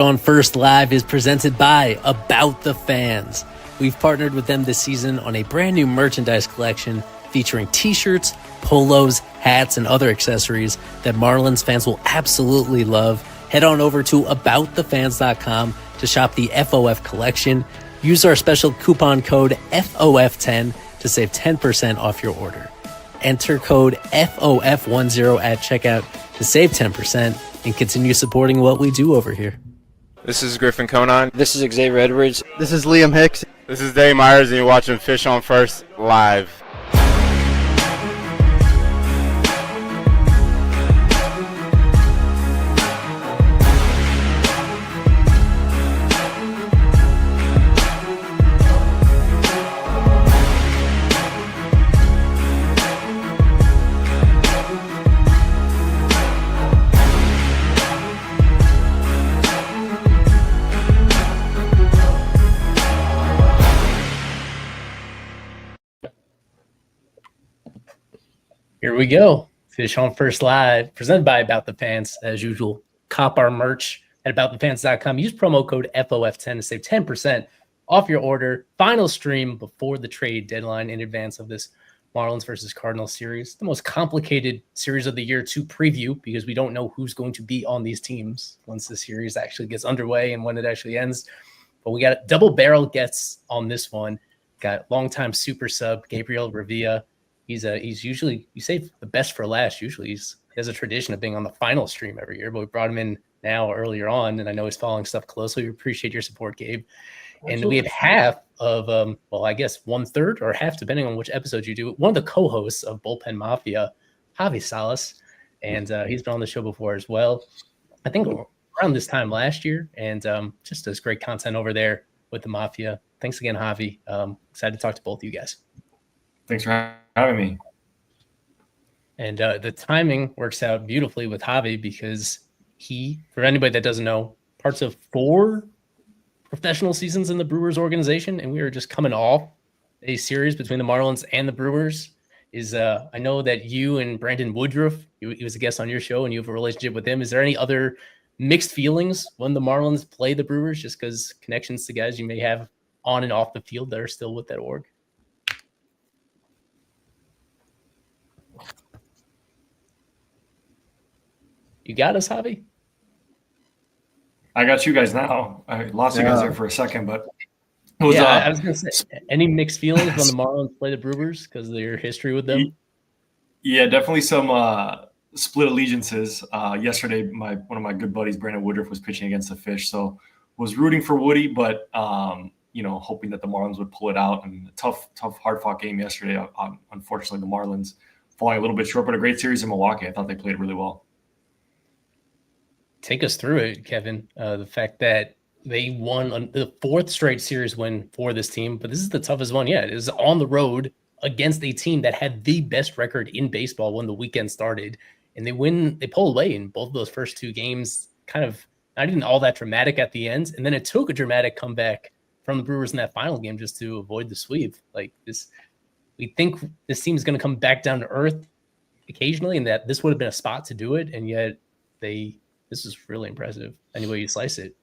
On First Live is presented by About the Fans. We've partnered with them this season on a brand new merchandise collection featuring t-shirts, polos, hats, and other accessories that Marlins fans will absolutely love. Head on over to aboutthefans.com to shop the FOF collection. Use our special coupon code FOF10 to save 10% off your order. Enter code FOF10 at checkout to save 10% and continue supporting what we do over here. This is Griffin Conan. This is Xavier Edwards. This is Liam Hicks. This is Dave Myers, and you're watching Fish on First Live. Here we go. Fish on First Live, presented by About the Fans. As usual, cop our merch at aboutthefans.com. Use promo code FOF10 to save 10% off your order. Final stream before the trade deadline in advance of this Marlins versus Cardinals series. The most complicated series of the year to preview because we don't know who's going to be on these teams once the series actually gets underway and when it actually ends. But we got double barrel gets on this one. Got longtime super sub Gabriel Revilla. He's usually, you save the best for last. Usually he has a tradition of being on the final stream every year, but we brought him in now earlier on, and I know he's following stuff closely. We appreciate your support, Gabe. Absolutely. And we have half of, I guess 1/3 or half, depending on which episode you do. One of the co-hosts of Bullpen Mafia, Javi Salas, and he's been on the show before as well. I think around this time last year, and just does great content over there with the Mafia. Thanks again, Javi. Excited to talk to both of you guys. Thanks for having me. And the timing works out beautifully with Javi because he, for anybody that doesn't know, parts of 4 professional seasons in the Brewers organization, and we are just coming off a series between the Marlins and the Brewers. I know that you and Brandon Woodruff, he was a guest on your show, and you have a relationship with him. Is there any other mixed feelings when the Marlins play the Brewers, just because connections to guys you may have on and off the field that are still with that org? You got us, Javi? I got you guys now. I lost you guys there for a second, but it was, I was going to say, any mixed feelings when the Marlins play the Brewers because of your history with them? Yeah, definitely some split allegiances. Yesterday, one of my good buddies, Brandon Woodruff, was pitching against the Fish, so was rooting for Woody, but hoping that the Marlins would pull it out. And a tough, hard-fought game yesterday. Unfortunately, the Marlins falling a little bit short, but a great series in Milwaukee. I thought they played really well. Take us through it, Kevin. The fact that they won the 4th straight series win for this team, but this is the toughest one yet. It is on the road against a team that had the best record in baseball when the weekend started, and they pull away in both of those first 2 games, kind of not even all that dramatic at the end, and then it took a dramatic comeback from the Brewers in that final game just to avoid the sweep. Like this, we think this team is going to come back down to earth occasionally, and that this would have been a spot to do it, and yet this is really impressive any way you slice it.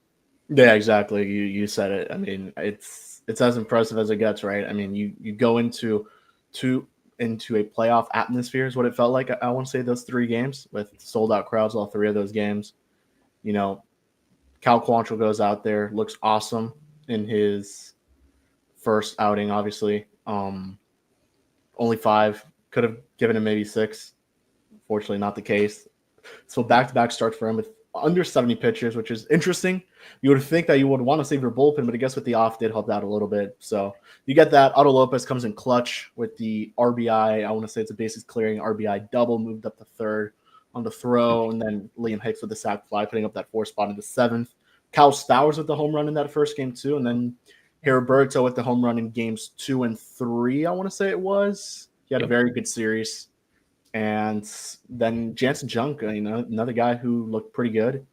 Yeah, exactly. You said it. I mean, it's as impressive as it gets, right? I mean, you go into a playoff atmosphere is what it felt like. I want to say those 3 games with sold out crowds, all 3 of those games. Cal Quantrill goes out there, looks awesome in his first outing, obviously. Only 5, could have given him maybe 6. Fortunately, not the case. So back-to-back starts for him with under 70 pitches, which is interesting. You would think that you would want to save your bullpen, but I guess with the off did help out a little bit. So you get that. Otto Lopez comes in clutch with the RBI. I want to say it's a bases clearing RBI double, moved up to 3rd on the throw, and then Liam Hicks with the sac fly, putting up that 4th spot in the 7th. Kyle Stowers with the home run in that first game too, and then Heriberto with the home run in games 2 and 3, I want to say it was. He had a very good series. And then Jansen Junk, another guy who looked pretty good.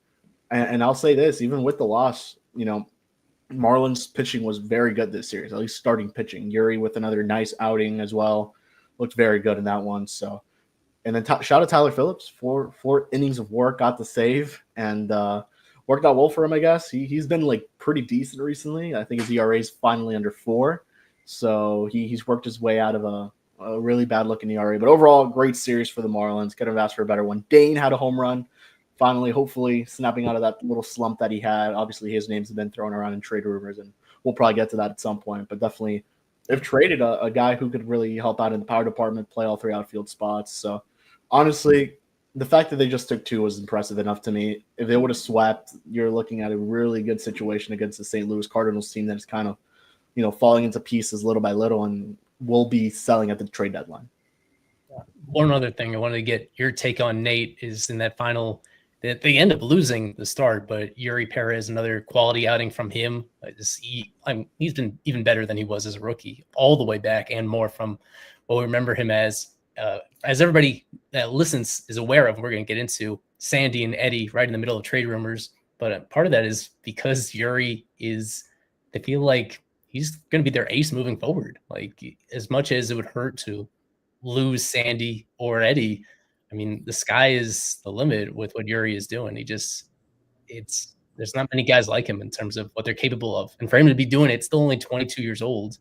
And I'll say this, even with the loss, Marlins pitching was very good this series, at least starting pitching. Yuri with another nice outing as well. Looked very good in that one. So, and then shout out Tyler Phillips for 4 innings of work, got the save. And worked out well for him, I guess. He's been like pretty decent recently. I think his ERA is finally under 4, so he's worked his way out of a really bad looking ERA. But overall, great series for the Marlins. Could have asked for a better one. Dane had a home run, finally, hopefully snapping out of that little slump that he had. Obviously, his name's been thrown around in trade rumors, and we'll probably get to that at some point. But definitely, they've traded a guy who could really help out in the power department, play all 3 outfield spots. So honestly, the fact that they just took 2 was impressive enough to me. If they would have swept, you're looking at a really good situation against the St. Louis Cardinals team that's kind of, falling into pieces little by little and will be selling at the trade deadline. One other thing I wanted to get your take on, Nate, is in that final – they end up losing the start, but Yuri Perez, another quality outing from him. He's been even better than he was as a rookie all the way back and more from what we remember him as everybody that listens is aware of. We're going to get into Sandy and Eddie right in the middle of trade rumors. But part of that is because Yuri they feel like he's going to be their ace moving forward. Like, as much as it would hurt to lose Sandy or Eddie, I mean, the sky is the limit with what Yuri is doing. There's not many guys like him in terms of what they're capable of. And for him to be doing it, still only 22 years old,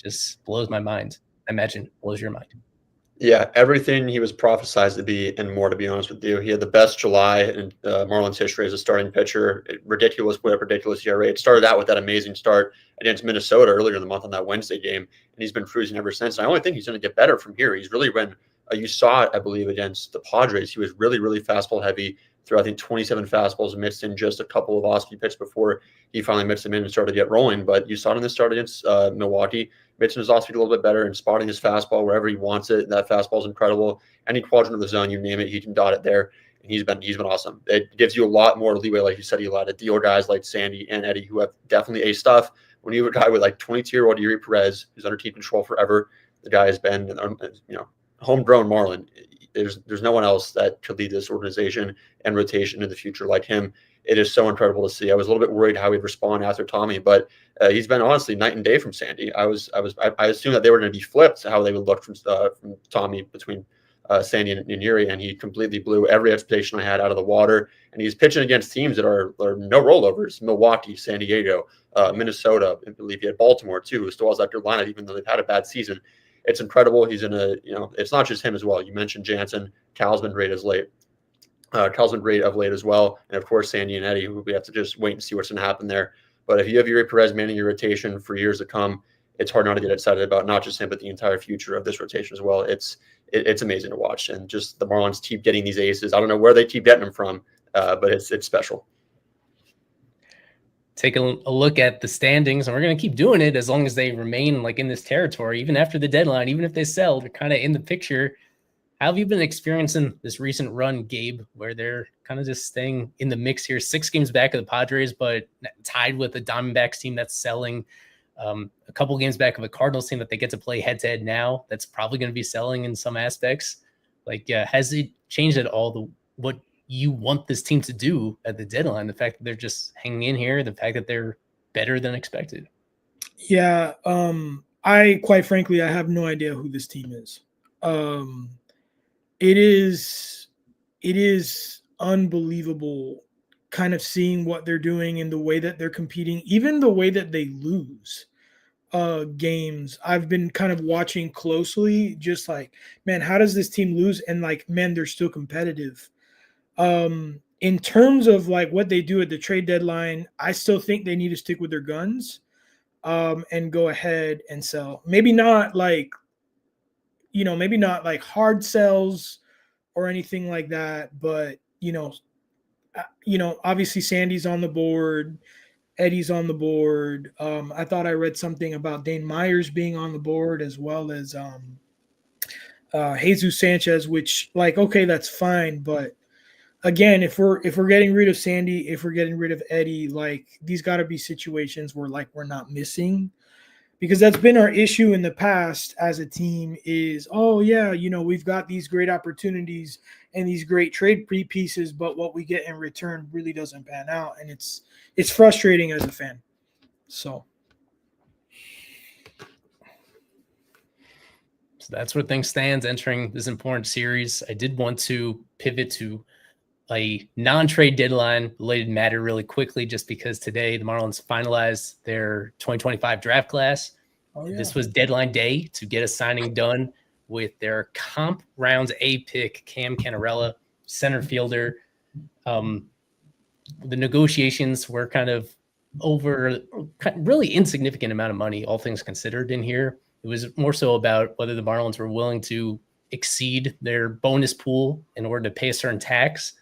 just blows my mind. I imagine blows your mind. Yeah, everything he was prophesized to be and more, to be honest with you. He had the best July in Marlins history as a starting pitcher. Ridiculous whip, ridiculous ERA. It started out with that amazing start against Minnesota earlier in the month on that Wednesday game, and he's been cruising ever since. And I only think he's going to get better from here. He's really been you saw it, I believe, against the Padres. He was really, really fastball heavy. Threw, I think, 27 fastballs, mixed in just a couple of off-speed pitches before he finally mixed them in and started to get rolling. But you saw it in the start against Milwaukee, mixing his off-speed a little bit better and spotting his fastball wherever he wants it. That fastball is incredible. Any quadrant of the zone, you name it, he can dot it there. And he's been awesome. It gives you a lot more leeway, like you said. He allowed to deal guys like Sandy and Eddie, who have definitely A stuff. When you have a guy with like 22-year-old Yuri Perez, who's under team control forever, the guy has been, homegrown Marlin. There's no one else that could lead this organization and rotation in the future like him. It is so incredible to see. I was a little bit worried how he'd respond after Tommy, but he's been honestly night and day from Sandy. I assumed that they were going to be flipped, how they would look from Tommy between Sandy and Yuri, and he completely blew every expectation I had out of the water. And he's pitching against teams that are no rollovers: Milwaukee, San Diego, Minnesota. I believe he had Baltimore too, who still has that good lineup, even though they've had a bad season. It's incredible. He's in it's not just him as well. You mentioned Jansen. Cal's been great of late as well. And of course, Sandy and Eddie, who we have to just wait and see what's going to happen there. But if you have Yuri Perez manning your rotation for years to come, it's hard not to get excited about not just him, but the entire future of this rotation as well. It's amazing to watch. And just the Marlins keep getting these aces. I don't know where they keep getting them from, but it's special. Take a look at the standings, and we're going to keep doing it as long as they remain like in this territory, even after the deadline, even if they sell, they're kind of in the picture. How have you been experiencing this recent run, Gabe, where they're kind of just staying in the mix here? 6 games back of the Padres, but tied with the Diamondbacks team that's selling. A couple games back of a Cardinals team that they get to play head-to-head now that's probably going to be selling in some aspects. Has it changed at all what you want this team to do at the deadline? The fact that they're just hanging in here, the fact that they're better than expected. Yeah. Quite frankly, I have no idea who this team is. It is unbelievable kind of seeing what they're doing and the way that they're competing, even the way that they lose games. I've been kind of watching closely, just like, man, how does this team lose? And man, they're still competitive. In terms of what they do at the trade deadline, I still think they need to stick with their guns and go ahead and sell. Maybe not hard sells or anything like that, but obviously Sandy's on the board, Eddie's on the board. I thought I read something about Dane Myers being on the board, as well as Jesus Sanchez, which okay, that's fine, but again, if we're getting rid of Sandy, if we're getting rid of Eddie, these got to be situations where we're not missing, because that's been our issue in the past as a team is, we've got these great opportunities and these great trade pieces, but what we get in return really doesn't pan out, and it's frustrating as a fan. So that's where things stands entering this important series. I did want to pivot to a non-trade deadline related matter really quickly, just because today the Marlins finalized their 2025 draft class. This was deadline day to get a signing done with their comp rounds A pick, Cam Cannarella, center fielder. The negotiations were kind of over really insignificant amount of money, all things considered in here. It was more so about whether the Marlins were willing to exceed their bonus pool in order to pay a certain tax,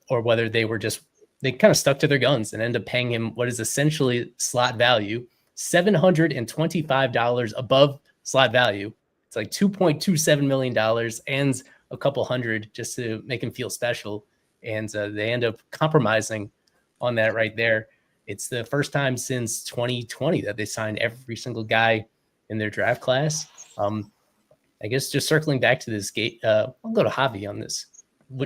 or whether they kind of stuck to their guns and ended up paying him what is essentially slot value, $725 above slot value. It's like $2.27 million and a couple hundred just to make him feel special. And they end up compromising on that right there. It's the first time since 2020 that they signed every single guy in their draft class. I guess just circling back to this gate, I'll go to Javi on this.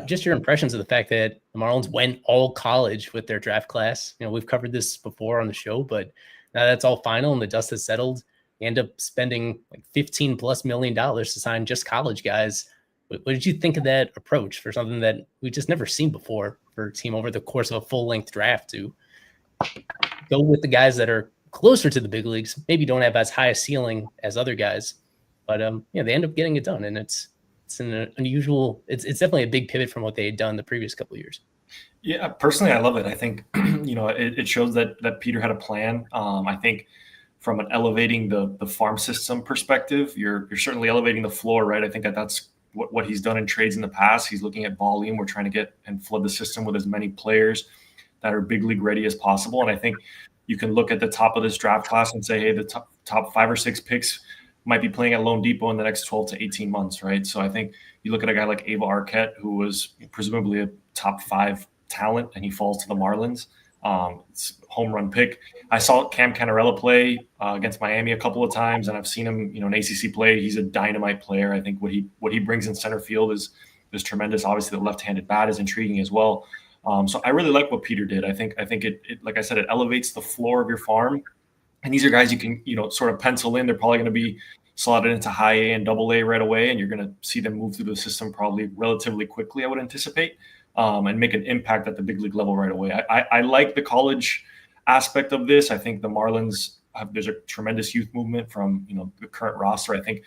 Just your impressions of the fact that the Marlins went all college with their draft class. We've covered this before on the show, but now that's all final and the dust has settled. They end up spending like $15+ million to sign just college guys. What did you think of that approach for something that we just never seen before for a team over the course of a full-length draft to go with the guys that are closer to the big leagues, maybe don't have as high a ceiling as other guys, but they end up getting it done, and it's an unusual. It's definitely a big pivot from what they had done the previous couple of years. Yeah, personally, I love it. I think it shows that Peter had a plan. I think from an elevating the farm system perspective, you're certainly elevating the floor, right? I think that's what he's done in trades in the past. He's looking at volume. We're trying to get and flood the system with as many players that are big league ready as possible. And I think you can look at the top of this draft class and say, hey, the top 5 or 6 picks might be playing at Lone Depot in the next 12 to 18 months, right? So I think you look at a guy like Ava Arquette, who was presumably a top 5 talent, and he falls to the Marlins. It's a home run pick. I saw Cam Cannarella play against Miami a couple of times, and I've seen him, in ACC play. He's a dynamite player. I think what he brings in center field is tremendous. Obviously, the left-handed bat is intriguing as well. So I really like what Peter did. I think it like I said, it elevates the floor of your farm. And these are guys you can, sort of pencil in. They're probably going to be slotted into high A and double A right away, and you're going to see them move through the system probably relatively quickly, I would anticipate, and make an impact at the big league level right away. I like the college aspect of this. I think the Marlins there's a tremendous youth movement from, the current roster. I think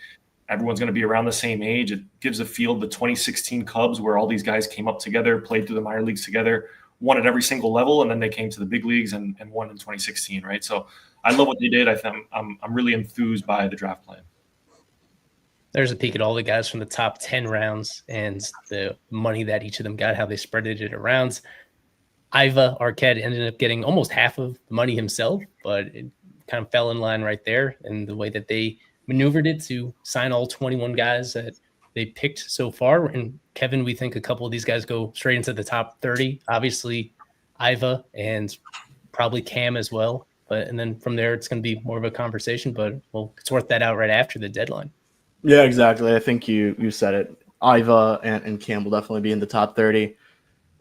everyone's going to be around the same age. It gives a feel the 2016 Cubs, where all these guys came up together, played through the minor leagues together, won at every single level, and then they came to the big leagues and won in 2016, right? So I love what they did. I think I'm really enthused by the draft plan. There's a peek at all the guys from the top 10 rounds and the money that each of them got, how they spread it around. Ava Arquette ended up getting almost half of the money himself, but it kind of fell in line right there. And the way that they maneuvered it to sign all 21 guys that they picked so far. And Kevin, we think a couple of these guys go straight into the top 30. Obviously, Iva and probably Cam as well. And then from there, it's going to be more of a conversation, but we'll sort that out right after the deadline. Yeah, exactly. I think you said it. Iva and Cam will definitely be in the top 30.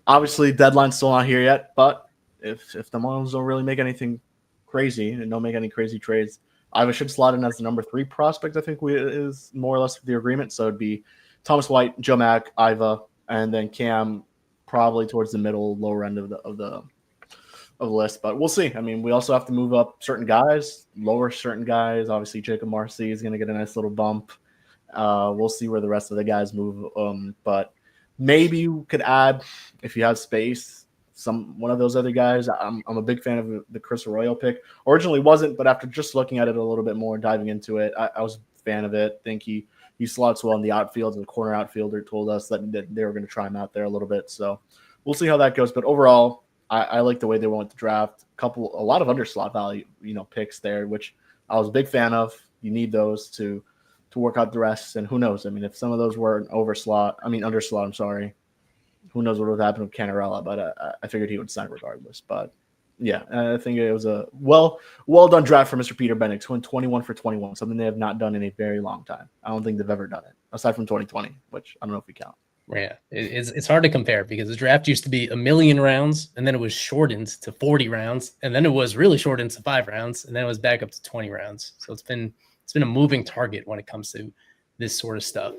Obviously, deadline's still not here yet, but if the Marlins don't really make anything crazy and don't make any crazy trades, Iva should slot in as the number 3 prospect, I think is more or less the agreement. So it'd be Thomas White, Joe Mack, Iva, and then Cam probably towards the middle, lower end of the list. But we'll see. I mean, we also have to move up certain guys, lower certain guys. Obviously, Jacob Marcy is going to get a nice little bump. We'll see where the rest of the guys move. But maybe you could add, if you have space, one of those other guys. I'm a big fan of the Chris Arroyo pick. Originally wasn't, but after just looking at it a little bit more, diving into it, I was a fan of it. I think he slots well in the outfield, and the corner outfielder told us that they were going to try him out there a little bit. So we'll see how that goes. But overall, I like the way they went with the draft. A lot of underslot value, picks there, which I was a big fan of. You need those to work out the rest. And who knows? I mean, if some of those were underslot, I'm sorry. Who knows what would happen with Cannarella, but I figured he would sign regardless. But yeah, I think it was a well done draft for Mr. Peter Bennett to win 21 for 21, something they have not done in a very long time. I don't think they've ever done it, aside from 2020, which I don't know if we count. Yeah, it's hard to compare because the draft used to be 1 million rounds, and then it was shortened to 40 rounds, and then it was really shortened to 5 rounds, and then it was back up to 20 rounds. So it's been a moving target when it comes to this sort of stuff.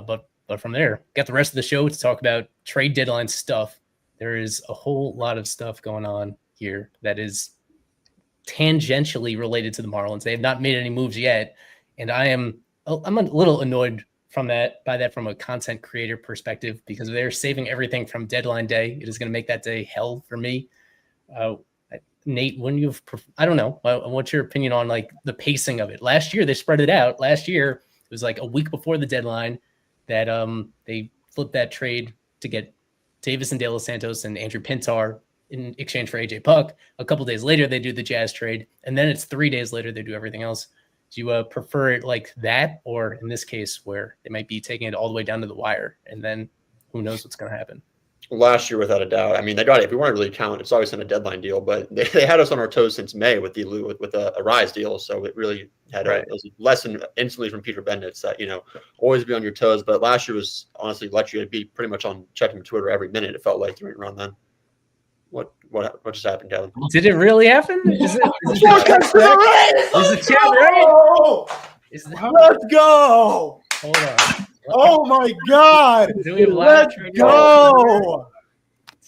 But But from there, got the rest of the show to talk about trade deadline stuff. There is a whole lot of stuff going on here that is tangentially related to the Marlins. They have not made any moves yet, and I'm a little annoyed by that from a content creator perspective, because they're saving everything from deadline day. It is going to make that day hell for me. Nate, I don't know, what's your opinion on like the pacing of it? Last year they spread it out. Last year it was like a week before the deadline that they flipped that trade to get Davis and De Los Santos and Andrew Pintar in exchange for AJ Puck. A couple days later they do the Jazz trade, and then it's 3 days later they do everything else. Do you prefer it like that, or in this case where they might be taking it all the way down to the wire, and then who knows what's going to happen? Last year, without a doubt. I mean, they got it. If we want to really count, it's always been a deadline deal, but they had us on our toes since May with a Rise deal. So it really had a lesson instantly from Peter Bendit's that, always be on your toes. But last year was honestly let you be pretty much on checking Twitter every minute. It felt like around then. What just happened, Kevin? Did it really happen? Is the chat right? Let's go! Hold on. Oh my God! Let's go!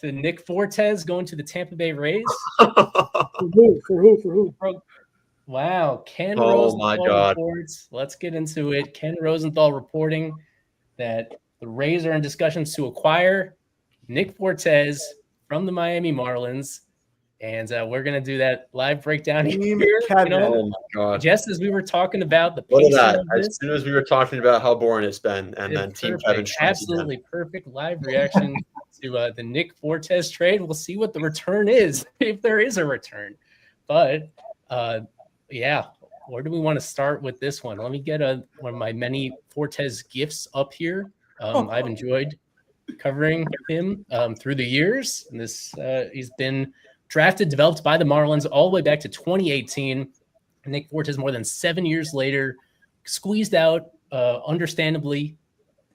To Nick Fortes going to the Tampa Bay Rays. For who? Wow. Ken Oh Rosenthal my God. reports. Let's get into it. Ken Rosenthal reporting that the Rays are in discussions to acquire Nick Fortes from the Miami Marlins. And we're going to do that live breakdown here. Oh my God. Just as we were talking about the Look at pacing that. of As this, soon as we were talking about how boring it's been, and then Team Kevin absolutely perfect live reaction to the Nick Fortes trade. We'll see what the return is, if there is a return. But yeah, where do we want to start with this one? Let me get one of my many Fortes gifts up here. I've enjoyed covering him through the years, and this he's been drafted, developed by the Marlins all the way back to 2018. Nick Fortes, more than 7 years later, squeezed out, understandably,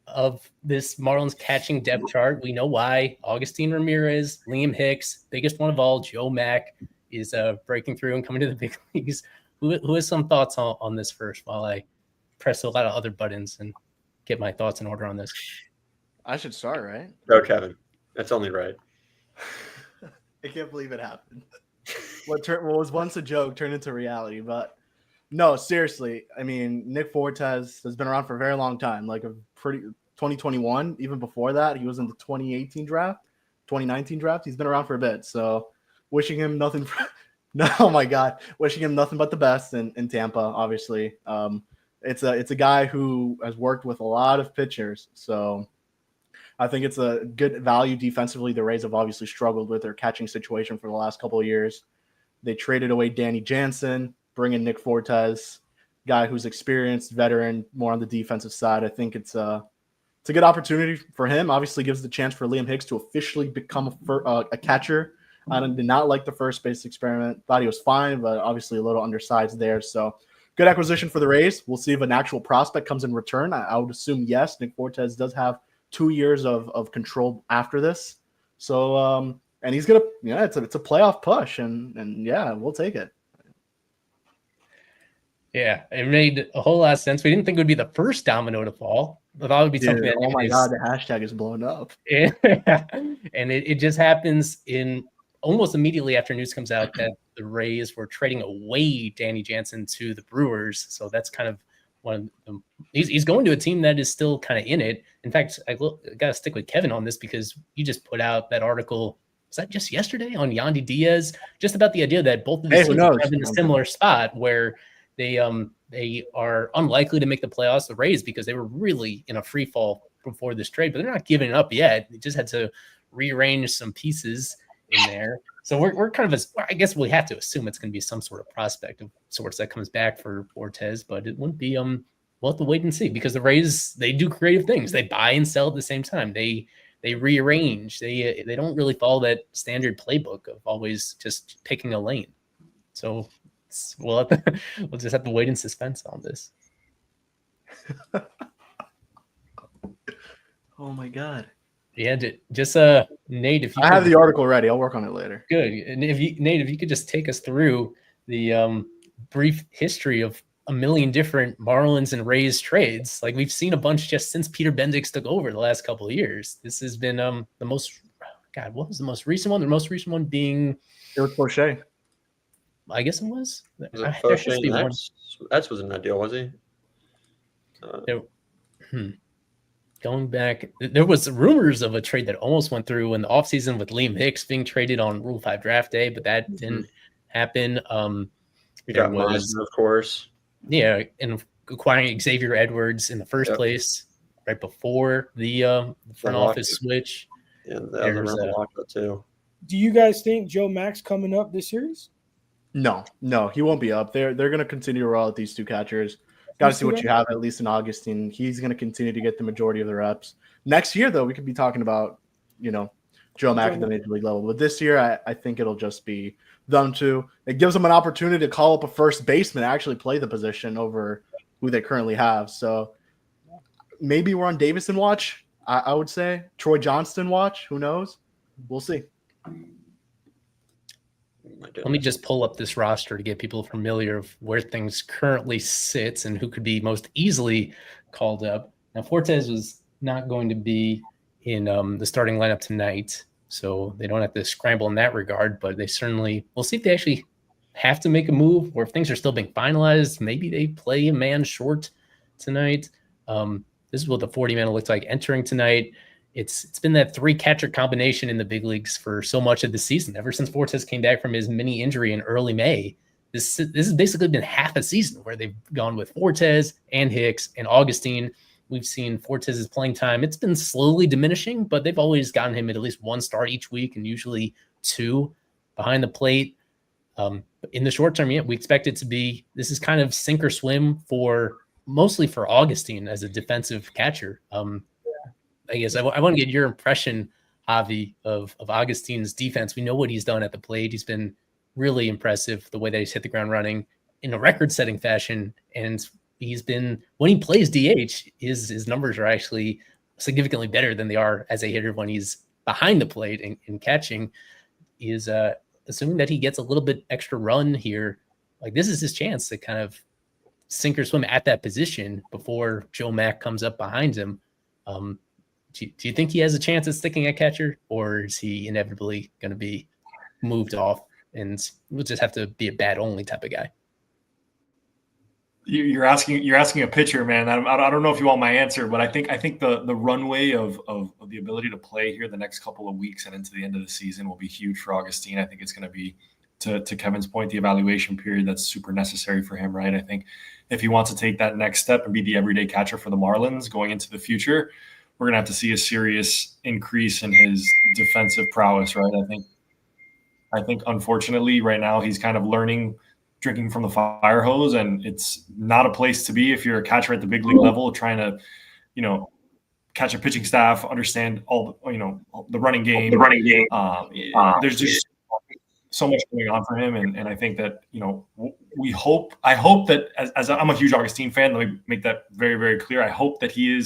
of this Marlins catching depth chart. We know why. Augustine Ramirez, Liam Hicks, biggest one of all, Joe Mack, is breaking through and coming to the big leagues. Who has some thoughts on this first, while I press a lot of other buttons and get my thoughts in order on this? I should start, right? No, Kevin. That's only right. I can't believe it happened. What was once a joke turned into reality. But no, seriously. I mean, Nick Fortes has been around for a very long time, like 2021. Even before that, he was in the 2018 draft, 2019 draft. He's been around for a bit. So wishing him nothing. Oh my God, wishing him nothing but the best in Tampa. Obviously, it's a guy who has worked with a lot of pitchers. So I think it's a good value defensively. The Rays have obviously struggled with their catching situation for the last couple of years. They traded away Danny Jansen, bring in Nick Fortes, guy who's experienced, veteran, more on the defensive side. I think it's a good opportunity for him. Obviously gives the chance for Liam Hicks to officially become a catcher. I did not like the first base experiment. Thought he was fine, but obviously a little undersized there. So good acquisition for the Rays. We'll see if an actual prospect comes in return. I would assume yes. Nick Fortes does have 2 years of control after this. So, and he's going to, it's a playoff push, and yeah, we'll take it. Yeah, it made a whole lot of sense. We didn't think it would be the first domino to fall. I thought it would be something. Oh my God, the hashtag is blown up. And it just happens in almost immediately after news comes out that the Rays were trading away Danny Jansen to the Brewers. So that's kind of one of them. He's going to a team that is still kind of in it. In fact, I got to stick with Kevin on this because you just put out that article. Was that just yesterday on Yandy Diaz? Just about the idea that both of these teams are in a similar spot where they are unlikely to make the playoffs, the Rays, because they were really in a free fall before this trade, but they're not giving up yet. They just had to rearrange some pieces in there. So we're kind of, I guess we have to assume it's going to be some sort of prospect of sorts that comes back for Fortes, but it wouldn't be, we'll have to wait and see, because the Rays, they do creative things. They buy and sell at the same time. They rearrange. They don't really follow that standard playbook of always just picking a lane. So we'll just have to wait in suspense on this. Oh my God. Yeah, just Nate, if you I have the article ready, I'll work on it later. Good. And Nate, if you could just take us through the brief history of a million different Marlins and Rays trades. Like we've seen a bunch just since Peter Bendix took over the last couple of years. This has been the most. God, what was the most recent one? The most recent one being Eric Crochet. I guess it was. Was There it has Crochet to be and one. X was in that deal, was he? Going back, there was rumors of a trade that almost went through in the offseason with Liam Hicks being traded on Rule 5 draft day, but that didn't happen. You there got was Meisner, of course. yeah, and acquiring Xavier Edwards in the first place, right before the front office switch. And the other Ramalaka too. Do you guys think Joe Mack's coming up this series? No, he won't be up. They're going to continue to roll out these two catchers. Got to see what you have, at least in Augustine. He's going to continue to get the majority of the reps. Next year, though, we could be talking about, Joe Mack at the major league level. But this year, I think it'll just be them two. It gives them an opportunity to call up a first baseman, actually play the position over who they currently have. So maybe we're on Davison watch, I would say. Troy Johnston watch. Who knows? We'll see. Let me just pull up this roster to get people familiar of where things currently sit and who could be most easily called up. Now, Fortes was not going to be in the starting lineup tonight, so they don't have to scramble in that regard, but they certainly – we'll see if they actually have to make a move or if things are still being finalized. Maybe they play a man short tonight. This is what the 40-man looks like entering tonight. It's been that three catcher combination in the big leagues for so much of the season. Ever since Fortes came back from his mini injury in early May, this has basically been half a season where they've gone with Fortes and Hicks and Augustine. We've seen Fortes' playing time. It's been slowly diminishing, but they've always gotten him at least one start each week and usually two behind the plate. In the short term, we expect it to be, this is kind of sink or swim mostly for Augustine as a defensive catcher. I guess I want to get your impression, Javi, of Augustine's defense. We know what he's done at the plate. He's been really impressive, the way that he's hit the ground running in a record-setting fashion. And he's been, when he plays DH, his numbers are actually significantly better than they are as a hitter when he's behind the plate and catching. Is assuming that he gets a little bit extra run here. Like, this is his chance to kind of sink or swim at that position before Joe Mack comes up behind him. Do you think he has a chance at sticking at catcher, or is he inevitably going to be moved off and we'll just have to be a bat only type of guy? You're asking a pitcher, man. I don't know if you want my answer, but I think the runway of the ability to play here the next couple of weeks and into the end of the season will be huge for Augustine. I think it's going to be, to Kevin's point, the evaluation period that's super necessary for him, right? I think if he wants to take that next step and be the everyday catcher for the Marlins going into the future, we're going to have to see a serious increase in his defensive prowess, right? I think unfortunately right now he's kind of drinking from the fire hose, and it's not a place to be if you're a catcher at the big league level trying to, catch a pitching staff, understand all the running game. There's just so much going on for him, and I think that I hope that as I'm a huge Augustine fan, let me make that very, very clear. I hope that he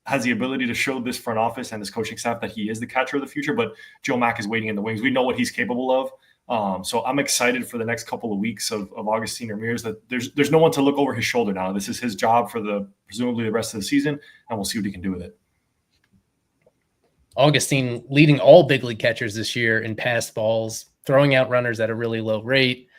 has the ability to show this front office and this coaching staff that he is the catcher of the future, but Joe Mack is waiting in the wings. We know what he's capable of. So I'm excited for the next couple of weeks of Augustine Ramirez, that there's no one to look over his shoulder now. This is his job for presumably the rest of the season, and we'll see what he can do with it. Augustine leading all big league catchers this year in passed balls, throwing out runners at a really low rate.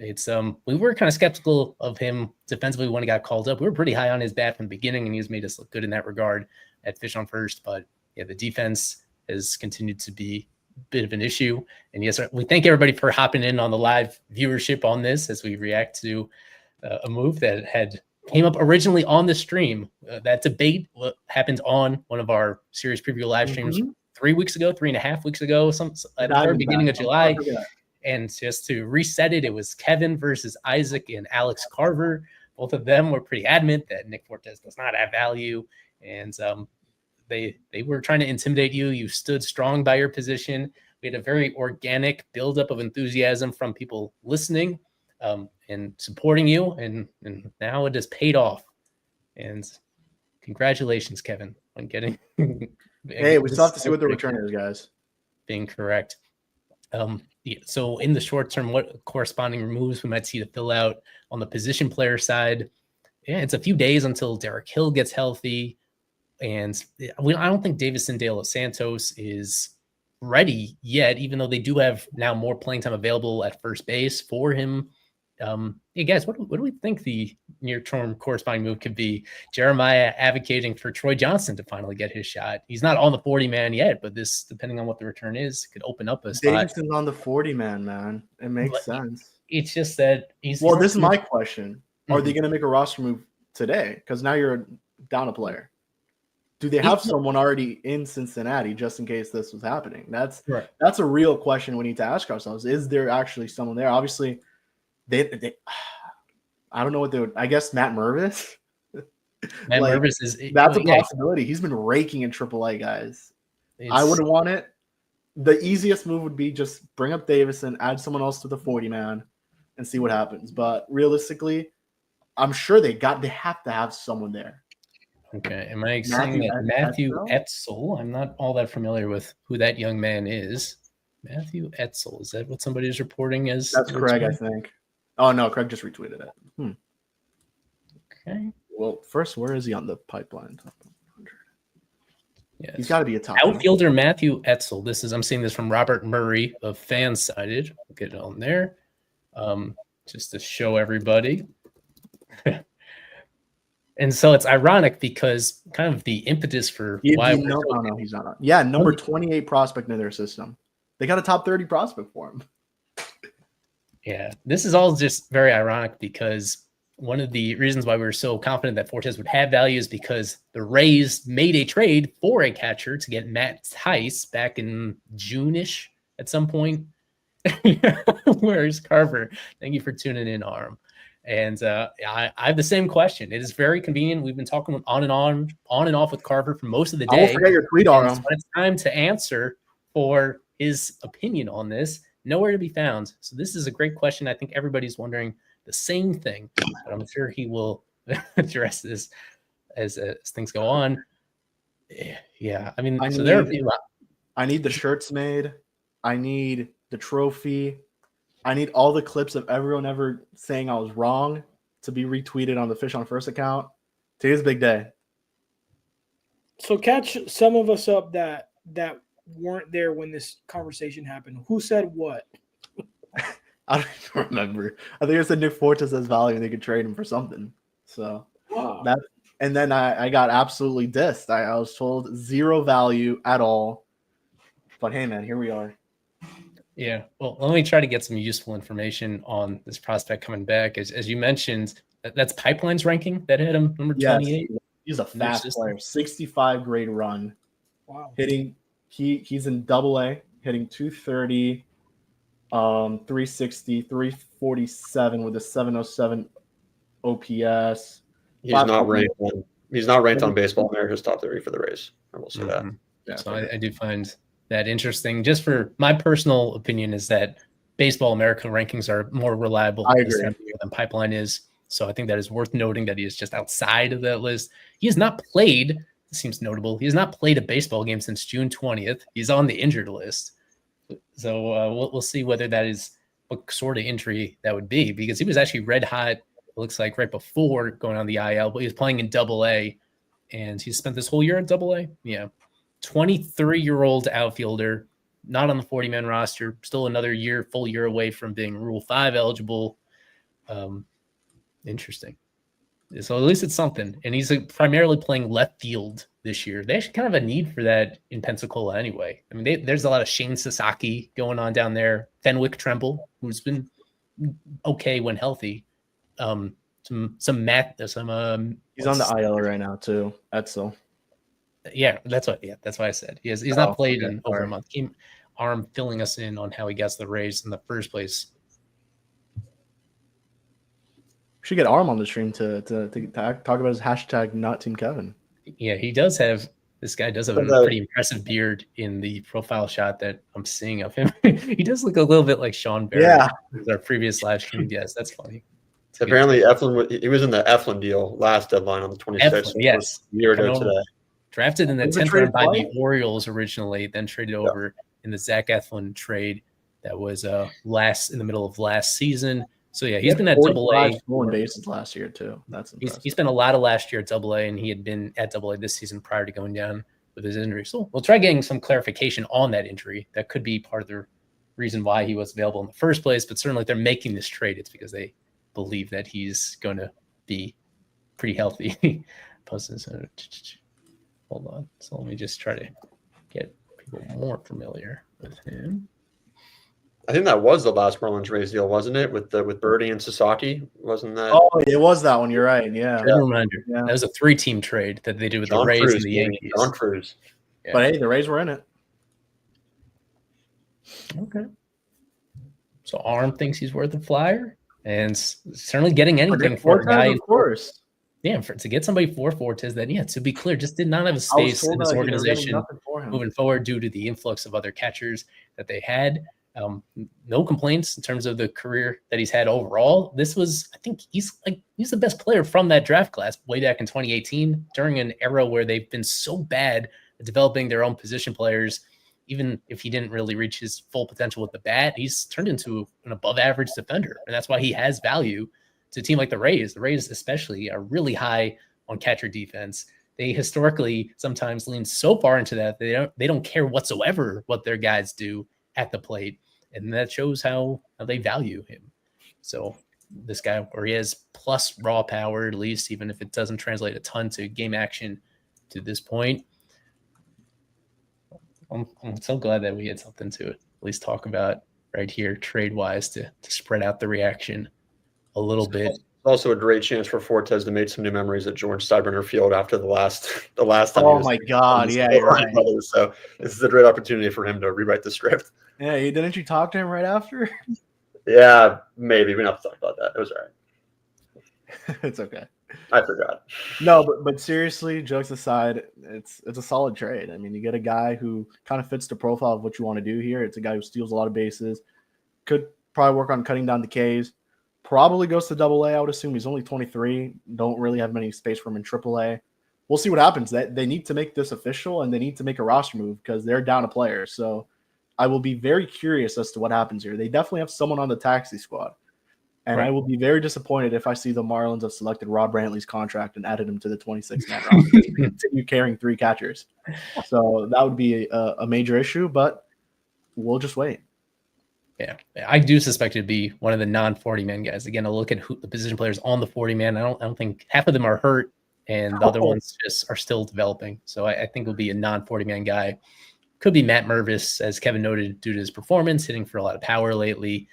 It's we were kind of skeptical of him defensively when he got called up. We were pretty high on his bat from the beginning, and he's made us look good in that regard at Fish on First. But yeah, the defense has continued to be a bit of an issue. And yes, we thank everybody for hopping in on the live viewership on this as we react to a move that came up originally on the stream. That debate happened on one of our series preview live streams 3.5 weeks ago, at the very beginning of July. And just to reset it, it was Kevin versus Isaac and Alex Carver. Both of them were pretty adamant that Nick Fortes does not have value. And they were trying to intimidate you. You stood strong by your position. We had a very organic buildup of enthusiasm from people listening and supporting you. And now it has paid off. And congratulations, Kevin, on getting. Hey, we still have to see what the return is, guys. Being correct. Yeah, so in the short term, what corresponding moves we might see to fill out on the position player side? Yeah, it's a few days until Derek Hill gets healthy. And I don't think Davison De Los Santos is ready yet, even though they do have now more playing time available at first base for him. Hey guys, what do we think the near-term corresponding move could be? Jeremiah advocating for Troy Johnson to finally get his shot. He's not on the 40-man yet, but this, depending on what the return is, could open up a spot. Davidson's on the 40-man, man. It makes sense. It's just that he's. Well, this is my question. Are they going to make a roster move today? Because now you're down a player. Do they have someone already in Cincinnati just in case this was happening? That's a real question we need to ask ourselves. Is there actually someone there? Obviously, they I don't know what they would. I guess Matt Mervis. Matt Mervis is that's a possibility. He's been raking in AAA, guys. I wouldn't want it. The easiest move would be just bring up Davison, add someone else to the 40-man, and see what happens. But realistically, I'm sure they have to have someone there. Okay, am I saying that Matthew Etzel? I'm not all that familiar with who that young man is. Matthew Etzel, is that what somebody's reporting as? That's Craig, I think. Oh, no, Craig just retweeted it. Okay. Well, first, where is he on the pipeline? Yes. He's got to be a top outfielder. Matthew Etzel. I'm seeing this from Robert Murray of Fansided. I'll get it on there, just to show everybody. And so it's ironic because kind of the impetus for why he's not. Yeah, number 28 prospect in their system. They got a top 30 prospect for him. Yeah, this is all just very ironic because one of the reasons why we were so confident that Fortes would have value is because the Rays made a trade for a catcher to get Matt Tice back in June-ish at some point. Where's Carver? Thank you for tuning in, Arm. And I have the same question. It is very convenient. We've been talking on and off with Carver for most of the day. I won't forget your tweet, Arm. When it's time to answer for his opinion on this, nowhere to be found. So this is a great question. I think everybody's wondering the same thing, but I'm sure he will address this as things go on. Yeah, I mean, I need the shirts made. I need the trophy. I need all the clips of everyone ever saying I was wrong to be retweeted on the Fish on First account. Today's a big day. So catch some of us up that weren't there when this conversation happened. Who said what? I don't even remember. I think I said Nick Fortes has value and they could trade him for something. So and then I got absolutely dissed. I was told zero value at all. But hey, man, here we are. Yeah, well, let me try to get some useful information on this prospect coming back. As you mentioned, that's Pipeline's ranking that had him number 28. Yes, he's a fast player, 65 grade run. Wow. Hitting, he's in AA, hitting 230, 360, 347 with a 707 OPS. He's not ranked on Baseball America's top 30 for the Rays. I will say that. Yeah, so I do find that interesting. Just for my personal opinion is that Baseball America rankings are more reliable than Pipeline is. So I think that is worth noting that he is just outside of that list. He has not played, this seems notable, he has not played a baseball game since June 20th. He's on the injured list. So we'll see whether that is what sort of injury that would be, because he was actually red hot, it looks like, right before going on the IL, but he was playing in AA, and he spent this whole year at AA. Yeah. 23-year-old outfielder, not on the 40-man roster, still another full year away from being Rule 5 eligible. Interesting. So at least it's something. And he's primarily playing left field this year. They actually kind of have a need for that in Pensacola anyway. I mean, there's a lot of Shane Sasaki going on down there. Fenwick Tremble, who's been okay when healthy. He's on the IL right now too. Etzel. Yeah, that's why I said he's not played in over a month. Arm filling us in on how he gets the Rays in the first place. We should get Arm on the stream to talk about his hashtag not Team Kevin. Yeah, this guy does have a pretty impressive beard in the profile shot that I'm seeing of him. He does look a little bit like Sean Barry. Yeah. Our previous live stream. Yes, that's funny. Apparently, he was in the Eflin deal last deadline on the 26th. Yes. A year ago today. Drafted in the 10th round by the Orioles originally, then traded over in the Zach Eflin trade. That was in the middle of last season. So yeah, he's been at AA. AA. Bases last year too. That's impressive. He spent a lot of last year at AA, and he had been at AA this season prior to going down with his injury. So we'll try getting some clarification on that injury. That could be part of the reason why he was available in the first place. But certainly, if they're making this trade, it's because they believe that he's going to be pretty healthy. Hold on. So let me just try to get people more familiar with him. I think that was the last Marlins Rays deal, wasn't it? With Birdie and Sasaki, wasn't that? Oh, it was that one. You're right. Yeah. Good reminder. Yeah. That was a 3-team trade that they did with John the Rays Cruz, and the Yankees. John Cruz. Yeah. But hey, the Rays were in it. Okay. So Arm thinks he's worth a flyer, and certainly getting anything for a guy, of course. Yeah, to get somebody for Fortes that, yeah, to be clear, just did not have a space in this organization moving forward due to the influx of other catchers that they had. No complaints in terms of the career that he's had overall. This was, I think he's the best player from that draft class way back in 2018 during an era where they've been so bad at developing their own position players. Even if he didn't really reach his full potential with the bat, he's turned into an above average defender. And that's why he has value to a team like the Rays. The Rays especially are really high on catcher defense. They historically sometimes lean so far into that they don't care whatsoever what their guys do at the plate. And that shows how they value him. So this guy, where he has plus raw power, at least, even if it doesn't translate a ton to game action to this point. I'm so glad that we had something to at least talk about right here, trade-wise, to spread out the reaction a little bit. It's also a great chance for Fortes to make some new memories at George Steinbrenner Field after the last time. Oh my God! Yeah, you're right. So this is a great opportunity for him to rewrite the script. Yeah, didn't you talk to him right after? Yeah, maybe we don't have to talk about that. It was all right. It's okay. I forgot. No, but seriously, jokes aside, it's a solid trade. I mean, you get a guy who kind of fits the profile of what you want to do here. It's a guy who steals a lot of bases, could probably work on cutting down the Ks, probably goes to AA. I would assume he's only 23. Don't really have many space for him in AAA. We'll see what happens. They need to make this official, and they need to make a roster move because they're down a player. So I will be very curious as to what happens here. They definitely have someone on the taxi squad. And right. I will be very disappointed if I see the Marlins have selected Rob Brantley's contract and added him to the 26-man roster to continue carrying 3 catchers. So that would be a major issue, but we'll just wait. Yeah, I do suspect it'd be one of the non-40-man guys. Again, I'll look at the position players on the 40-man. I don't think half of them are hurt, and the other ones just are still developing. So I think it'll be a non-40-man guy. Could be Matt Mervis, as Kevin noted, due to his performance, hitting for a lot of power lately.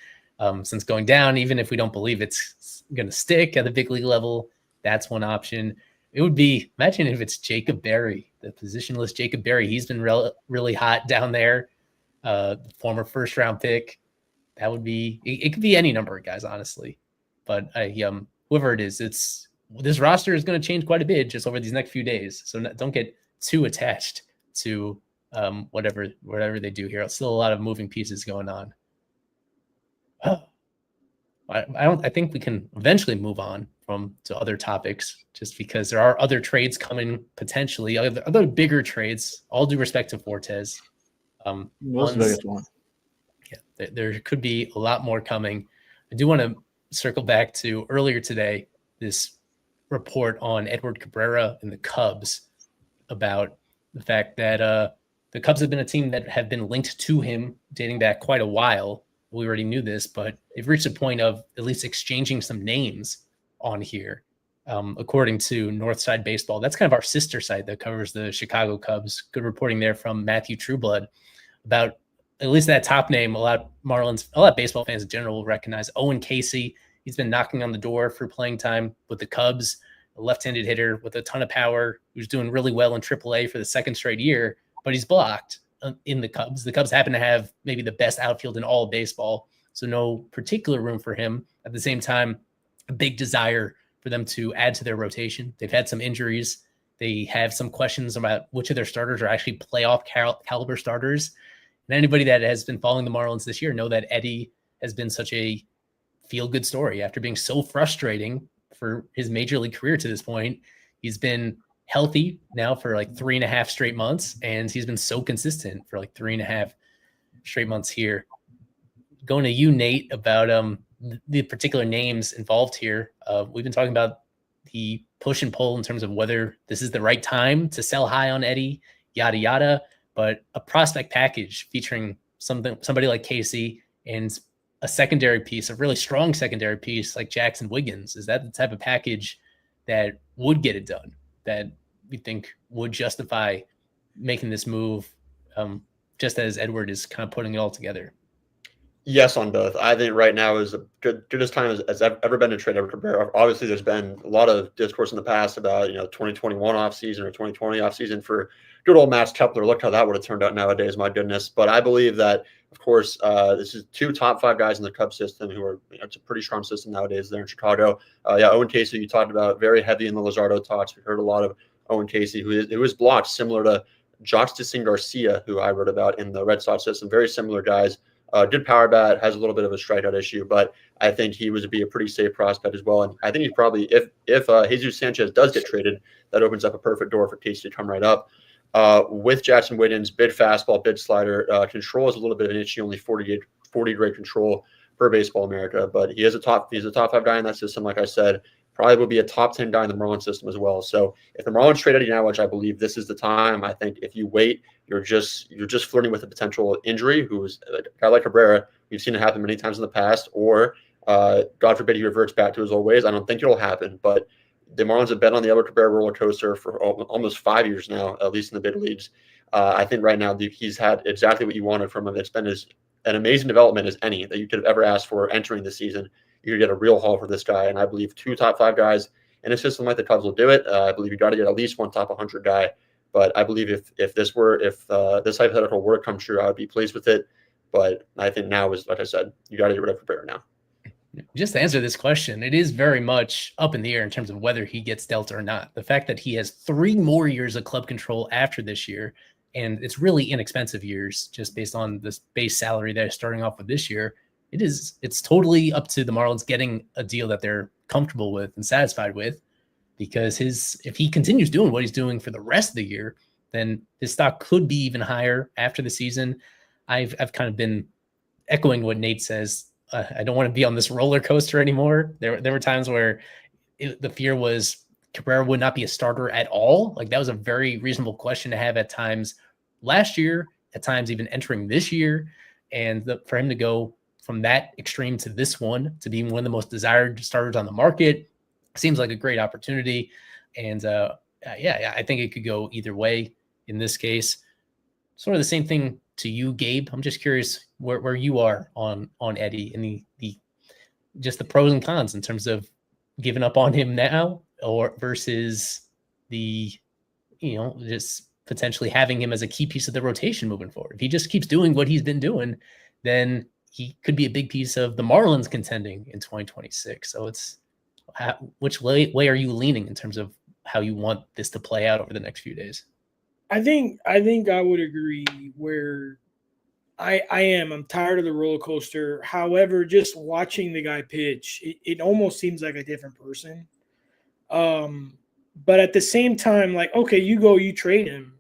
Since going down, even if we don't believe it's going to stick at the big league level, that's one option. It would be, imagine if it's Jacob Berry, the positionless Jacob Berry. He's been really hot down there, former first-round pick. That would be, it could be any number of guys, honestly. But whoever it is, this roster is going to change quite a bit just over these next few days. So don't get too attached to whatever they do here. Still a lot of moving pieces going on. I think we can eventually move on to other topics, just because there are other trades coming potentially, other bigger trades. All due respect to Fortes, What's the biggest one? Yeah, there could be a lot more coming. I do want to circle back to earlier today, this report on Edward Cabrera and the Cubs about the fact that the Cubs have been a team that have been linked to him dating back quite a while. We already knew this, but they've reached a point of at least exchanging some names on here. According to Northside Baseball, that's kind of our sister site that covers the Chicago Cubs. Good reporting there from Matthew Trueblood about at least that top name. A lot of baseball fans in general will recognize Owen Casey. He's been knocking on the door for playing time with the Cubs, a left-handed hitter with a ton of power who's doing really well in AAA for the second straight year, but he's blocked in the Cubs. The Cubs happen to have maybe the best outfield in all of baseball, so no particular room for him. At the same time, a big desire for them to add to their rotation. They've had some injuries. They have some questions about which of their starters are actually playoff caliber starters. And anybody that has been following the Marlins this year know that Eddie has been such a feel-good story after being so frustrating for his major league career to this point. He's been healthy now for like 3.5 straight months, and he's been so consistent for like 3.5 straight months here. going to you, Nate, about the particular names involved here. We've been talking about the push and pull in terms of whether this is the right time to sell high on Eddie, yada yada. But a prospect package featuring somebody like Casey and a secondary piece, a really strong secondary piece like Jackson Wiggins, is that the type of package that would get it done, that we think would justify making this move, just as Edward is kind of putting it all together? Yes, on both. I think right now is a goodest time as ever been to trade Edward Cabrera. Obviously, there's been a lot of discourse in the past about 2021 offseason or 2020 offseason for good old Max Kepler. Look how that would have turned out nowadays. My goodness. But I believe that, of course, this is 2 top 5 guys in the Cubs system who are, it's a pretty strong system nowadays there in Chicago. Owen Casey, you talked about, very heavy in the Luzardo talks. We heard a lot of Owen Casey, who is blocked, similar to Joxton Garcia, who I wrote about in the Red Sox system. Very similar guys. Good power bat, has a little bit of a strikeout issue, but I think he would be a pretty safe prospect as well. And I think he's probably, if Jesus Sanchez does get traded, that opens up a perfect door for Casey to come right up. With Jackson Wiggins, big fastball, big slider. Control is a little bit of an issue, only 40 grade control per Baseball America, but he's a top 5 guy in that system. Like I said, probably will be a top 10 guy in the Marlins system as well. So if the Marlins trade Eddie now, which I believe this is the time, I think if you wait, you're just flirting with a potential injury. Who's a guy like Cabrera, we've seen it happen many times in the past, or God forbid he reverts back to his old ways. I don't think it'll happen, but the Marlins have been on the Edward Cabrera roller coaster for almost 5 years now, at least in the big leagues. I think right now he's had exactly what you wanted from him. It's been an amazing development as any that you could have ever asked for entering the season. You could get a real haul for this guy, and I believe 2 top 5 guys in a system like the Cubs will do it. I believe you got to get at least 1 top 100 guy. But I believe if this hypothetical were to come true, I would be pleased with it. But I think now is, like I said, you got to get rid of Cabrera now. Just to answer this question, it is very much up in the air in terms of whether he gets dealt or not. The fact that he has 3 more years of club control after this year, and it's really inexpensive years just based on this base salary they're starting off with this year. It's totally up to the Marlins getting a deal that they're comfortable with and satisfied with, because if he continues doing what he's doing for the rest of the year, then his stock could be even higher after the season. I've kind of been echoing what Nate says. I don't want to be on this roller coaster anymore. There were times where the fear was Cabrera would not be a starter at all. Like, that was a very reasonable question to have at times last year, at times even entering this year. And for him to go from that extreme to this one, to being one of the most desired starters on the market, seems like a great opportunity. And I think it could go either way in this case. Sort of the same thing to you, Gabe. I'm just curious where you are on Eddie and the just the pros and cons in terms of giving up on him now, or versus the, just potentially having him as a key piece of the rotation moving forward. If he just keeps doing what he's been doing, then he could be a big piece of the Marlins contending in 2026. So it's which way are you leaning in terms of how you want this to play out over the next few days? I think I would agree where I'm tired of the roller coaster. However, just watching the guy pitch, it almost seems like a different person. But at the same time, like, okay, you trade him,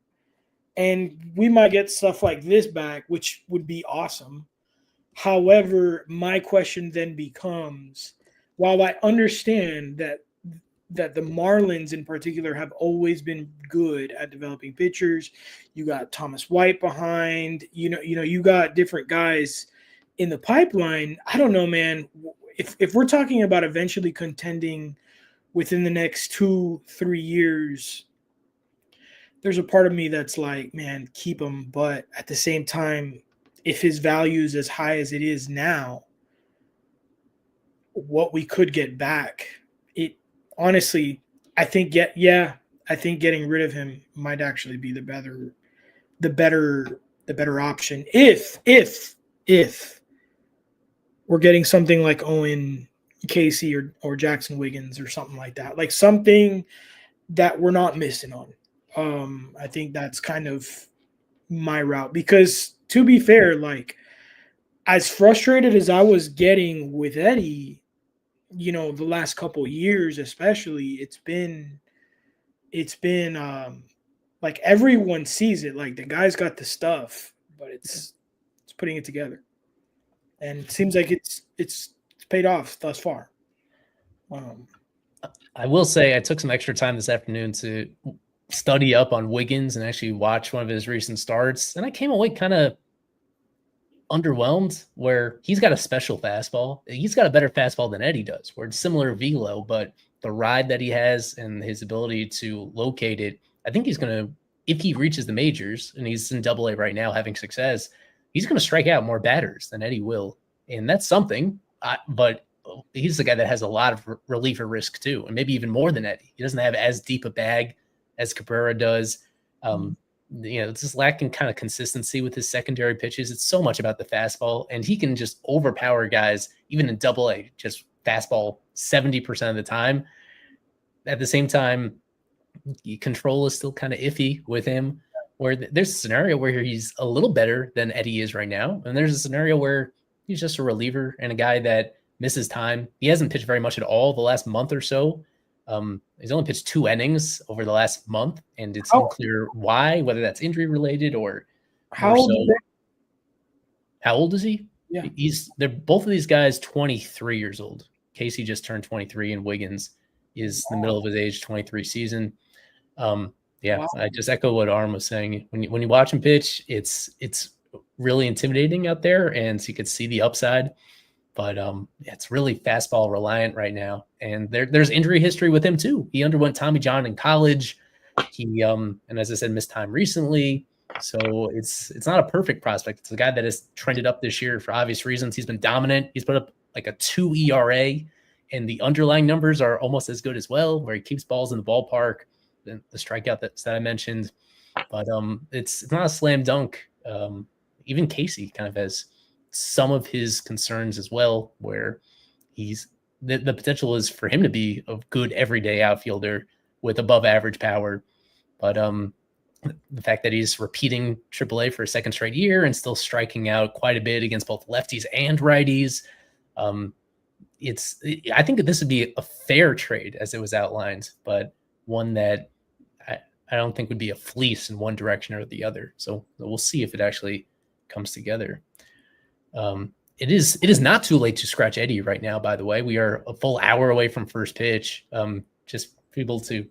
and we might get stuff like this back, which would be awesome. However, my question then becomes, while I understand that the Marlins in particular have always been good at developing pitchers, you got Thomas White behind, you got different guys in the pipeline. I don't know, man. If we're talking about eventually contending within the next 2-3 years, there's a part of me that's like, man, keep him. But at the same time, if his value is as high as it is now, what we could get back, honestly, I think getting rid of him might actually be the better option if we're getting something like Owen Casey or Jackson Wiggins or something like that, like something that we're not missing on. I think that's kind of my route, because to be fair, like, as frustrated as I was getting with Eddie, the last couple of years, especially, it's been like everyone sees it. Like, the guy's got the stuff, but it's putting it together. and it seems like it's paid off thus far. I will say I took some extra time this afternoon to study up on Wiggins and actually watch one of his recent starts, and I came away kind of underwhelmed. Where he's got a special fastball, he's got a better fastball than Eddie does, where it's similar velo, but the ride that he has and his ability to locate it, I think he's going to, if he reaches the majors and he's in Double A right now having success, he's going to strike out more batters than Eddie will, and that's something. But he's the guy that has a lot of reliever risk too, and maybe even more than Eddie. He doesn't have as deep a bag as Cabrera does. It's just lacking kind of consistency with his secondary pitches. It's so much about the fastball, and he can just overpower guys even in Double A, just fastball 70% of the time. At the same time, control is still kind of iffy with him, where there's a scenario where he's a little better than Eddie is right now, and there's a scenario where he's just a reliever and a guy that misses time. He hasn't pitched very much at all the last month or so. He's only pitched 2 innings over the last month, and it's unclear why, whether that's injury related or how old is How old is he? Yeah. They're both of these guys 23 years old. Casey just turned 23, and Wiggins is in the middle of his age 23 season. Wow. I just echo what Arm was saying. When you watch him pitch, it's really intimidating out there, and you could see the upside. But it's really fastball reliant right now. And there's injury history with him too. He underwent Tommy John in college. He and as I said, missed time recently. So it's not a perfect prospect. It's a guy that has trended up this year for obvious reasons. He's been dominant. He's put up like a 2 ERA, and the underlying numbers are almost as good as well, where he keeps balls in the ballpark, the strikeout that I mentioned. But it's not a slam dunk. Even Casey kind of has some of his concerns as well, where he's the potential is for him to be a good everyday outfielder with above average power. But the fact that he's repeating AAA for a second straight year and still striking out quite a bit against both lefties and righties, I think that this would be a fair trade as it was outlined, but one that I don't think would be a fleece in one direction or the other. So we'll see if it actually comes together. It is not too late to scratch Eddie right now, by the way. We are a full hour away from first pitch. Just people to